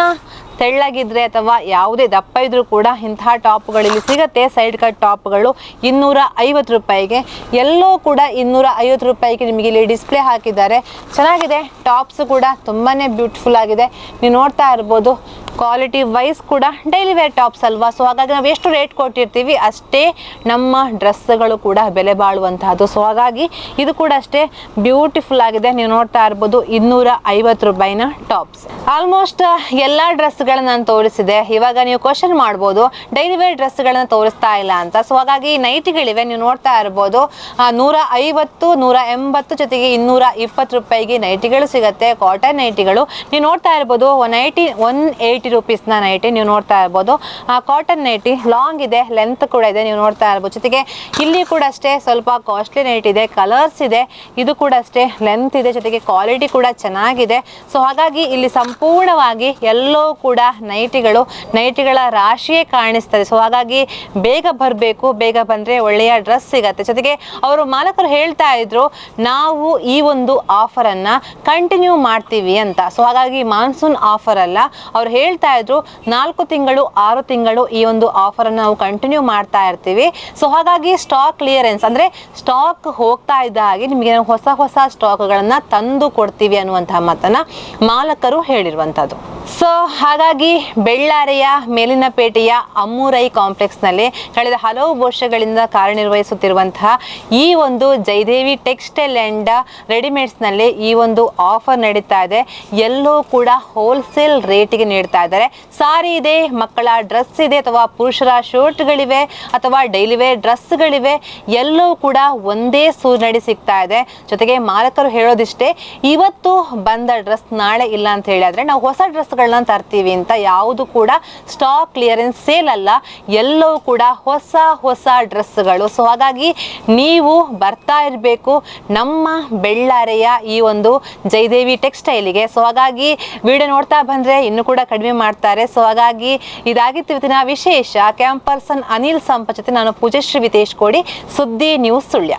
ತೆಳ್ಳಗಿದ್ರೆ ಅಥವಾ ಯಾವುದೇ ದಪ್ಪ ಇದ್ರೂ ಕೂಡ ಇಂತಹ ಟಾಪ್ಗಳು ಇಲ್ಲಿ ಸಿಗುತ್ತೆ. ಸೈಡ್ ಕಟ್ ಟಾಪ್ಗಳು 250 ರೂಪಾಯಿಗೆ. ಎಲ್ಲೋ ಕೂಡ 250 ರೂಪಾಯಿಗೆ ನಿಮಗೆ ಇಲ್ಲಿ ಡಿಸ್ಪ್ಲೇ ಹಾಕಿದ್ದಾರೆ. ಚೆನ್ನಾಗಿದೆ, ಟಾಪ್ಸ್ ಕೂಡ ತುಂಬಾನೇ ಬ್ಯೂಟಿಫುಲ್ ಆಗಿದೆ. ನೀವು ನೋಡ್ತಾ ಇರ್ಬೋದು ಕ್ವಾಲಿಟಿ ವೈಸ್ ಕೂಡ ಡೈಲಿ ವೇರ್ ಟಾಪ್ಸ್ ಅಲ್ವಾ. ಸೊ ಹಾಗಾಗಿ ನಾವು ಎಷ್ಟು ರೇಟ್ ಕೊಟ್ಟಿರ್ತೀವಿ ಅಷ್ಟೇ ನಮ್ಮ ಡ್ರೆಸ್ಗಳು ಕೂಡ ಬೆಲೆ ಬಾಳುವಂತಹದ್ದು. ಸೊ ಹಾಗಾಗಿ ಇದು ಕೂಡ ಅಷ್ಟೇ ಬ್ಯೂಟಿಫುಲ್ ಆಗಿದೆ. ನೀವು ನೋಡ್ತಾ ಇರ್ಬೋದು 250 ರೂಪಾಯಿನ ಟಾಪ್ಸ್. ಆಲ್ಮೋಸ್ಟ್ ಎಲ್ಲ ಡ್ರೆಸ್ಗಳನ್ನ ನಾನು ತೋರಿಸಿದೆ. ಇವಾಗ ನೀವು ಕ್ವಶನ್ ಮಾಡ್ಬೋದು ಡೈಲಿ ವೇರ್ ಡ್ರೆಸ್ಗಳನ್ನ ತೋರಿಸ್ತಾ ಇಲ್ಲ ಅಂತ. ಸೊ ಹಾಗಾಗಿ ನೈಟಿಗಳಿವೆ. ನೀವು ನೋಡ್ತಾ ಇರ್ಬೋದು 150, 180 ಜೊತೆಗೆ 220 ರೂಪಾಯಿಗೆ ನೈಟಿಗಳು ಸಿಗುತ್ತೆ. ಕಾಟನ್ ನೈಟಿಗಳು ನೀವು ನೋಡ್ತಾ ಇರ್ಬೋದು 180 ರೂಪೀಸ್ನ ನೈಟಿ ನೀವು ನೋಡ್ತಾ ಇರ್ಬೋದು. ಕಾಟನ್ ನೈಟಿ ಲಾಂಗ್ ಇದೆ, ಲೆಂತ್ ಕೂಡ ಇದೆ, ನೀವು ನೋಡ್ತಾ ಇರ್ಬೋದು. ಜೊತೆಗೆ ಇಲ್ಲಿ ಕೂಡ ಅಷ್ಟೇ ಸ್ವಲ್ಪ ಕಾಸ್ಟ್ಲಿ ನೈಟ್ ಇದೆ, ಕಲರ್ಸ್ ಇದೆ. ಇದು ಕೂಡ ಅಷ್ಟೇ ಲೆಂತ್ ಇದೆ, ಜೊತೆಗೆ ಕ್ವಾಲಿಟಿ ಕೂಡ ಚೆನ್ನಾಗಿದೆ. ಸೊ ಹಾಗಾಗಿ ಇಲ್ಲಿ ಸಂಪೂರ್ಣವಾಗಿ ಎಲ್ಲೋ ಕೂಡ ನೈಟಿಗಳ ರಾಶಿಯೇ ಕಾಣಿಸ್ತದೆ. ಸೊ ಹಾಗಾಗಿ ಬೇಗ ಬರಬೇಕು, ಬೇಗ ಬಂದರೆ ಒಳ್ಳೆಯ ಡ್ರೆಸ್ ಸಿಗತ್ತೆ. ಜೊತೆಗೆ ಅವರು ಮಾಲಕರು ಹೇಳ್ತಾ ಇದ್ರು ನಾವು ಈ ಒಂದು ಆಫರನ್ನು ಕಂಟಿನ್ಯೂ ಮಾಡ್ತೀವಿ ಅಂತ. ಸೊ ಹಾಗಾಗಿ ಮಾನ್ಸೂನ್ ಆಫರ್ ಅಲ್ಲ, ಅವ್ರು ಹೇಳ್ತಾ ಇದ್ರು 4 ತಿಂಗಳು 6 ತಿಂಗಳು ಈ ಒಂದು ಆಫರ್ ಅನ್ನು ನಾವು ಕಂಟಿನ್ಯೂ ಮಾಡ್ತಾ ಇರ್ತೀವಿ. ಸೊ ಹಾಗಾಗಿ ಸ್ಟಾಕ್ ಕ್ಲಿಯರೆನ್ಸ್ ಅಂದ್ರೆ ಸ್ಟಾಕ್ ಹೋಗ್ತಾ ಇದ್ದ ಹಾಗೆ ನಿಮಗೆ ಹೊಸ ಸ್ಟಾಕ್ಗಳನ್ನ ತಂದು ಕೊಡ್ತೀವಿ ಅನ್ನುವಂತಹ ಮಾತನ್ನ ಮಾಲಕರು ಹೇಳಿರುವಂತದ್ದು. ಸೊ ಹಾಗಾಗಿ ಬೆಳ್ಳಾರಿಯ ಮೇಲಿನಪೇಟೆಯ ಅಮ್ಮುರೈ ಕಾಂಪ್ಲೆಕ್ಸ್ನಲ್ಲಿ ಕಳೆದ ಹಲವು ವರ್ಷಗಳಿಂದ ಕಾರ್ಯನಿರ್ವಹಿಸುತ್ತಿರುವಂತಹ ಈ ಒಂದು ಜಯದೇವಿ ಟೆಕ್ಸ್ಟೈಲ್ ಆ್ಯಂಡ್ ರೆಡಿಮೇಡ್ಸ್ನಲ್ಲಿ ಈ ಒಂದು ಆಫರ್ ನಡೀತಾ ಇದೆ. ಎಲ್ಲೂ ಕೂಡ ಹೋಲ್ಸೇಲ್ ರೇಟಿಗೆ ನೀಡ್ತಾ ಇದ್ದಾರೆ. ಸಾರಿ ಇದೆ, ಮಕ್ಕಳ ಡ್ರೆಸ್ ಇದೆ, ಅಥವಾ ಪುರುಷರ ಶರ್ಟ್ಗಳಿವೆ, ಅಥವಾ ಡೈಲಿ ವೇರ್ ಡ್ರೆಸ್ಗಳಿವೆ. ಎಲ್ಲವೂ ಕೂಡ ಒಂದೇ ಸೂರಿನಡಿ ಸಿಗ್ತಾ ಇದೆ. ಜೊತೆಗೆ ಮಾಲಕರು ಹೇಳೋದಿಷ್ಟೇ, ಇವತ್ತು ಬಂದ ಡ್ರೆಸ್ ನಾಳೆ ಇಲ್ಲ ಅಂತ ಹೇಳಿದ್ರೆ ನಾವು ಹೊಸ ಡ್ರೆಸ್ಗಳನ್ನ ತರ್ತೀವಿ ಅಂತ. ಯಾವುದು ಕೂಡ ಸ್ಟಾಕ್ ಕ್ಲಿಯರೆನ್ಸ್ ಸೇಲ್ ಅಲ್ಲ, ಎಲ್ಲವೂ ಕೂಡ ಹೊಸ ಡ್ರೆಸ್ಗಳು. ಸೊ ಹಾಗಾಗಿ ನೀವು ಬರ್ತಾ ಇರಬೇಕು ನಮ್ಮ ಬೆಳ್ಳಾರೆಯ ಈ ಒಂದು ಜಯದೇವಿ ಟೆಕ್ಸ್ಟೈಲಿಗೆ. ಸೊ ಹಾಗಾಗಿ ವಿಡಿಯೋ ನೋಡ್ತಾ ಬಂದ್ರೆ ಇನ್ನು ಕೂಡ ಕಡಿಮೆ ಮಾಡ್ತಾರೆ. ಸೊ ಹಾಗಾಗಿ ಇದಾಗಿತ್ತು ಇವತ್ತಿನ ವಿಶೇಷ. ಕ್ಯಾಂಪ್ ಪರ್ಸನ್ ಅನಿಲ್ ಸಂಪ ಜೊತೆ ನಾನು ಪೂಜಶ್ರೀ ವಿತೇಶ್ ಕೋಡಿ, ಸುದ್ದಿ ನ್ಯೂಸ್ ಸುಳ್ಯ.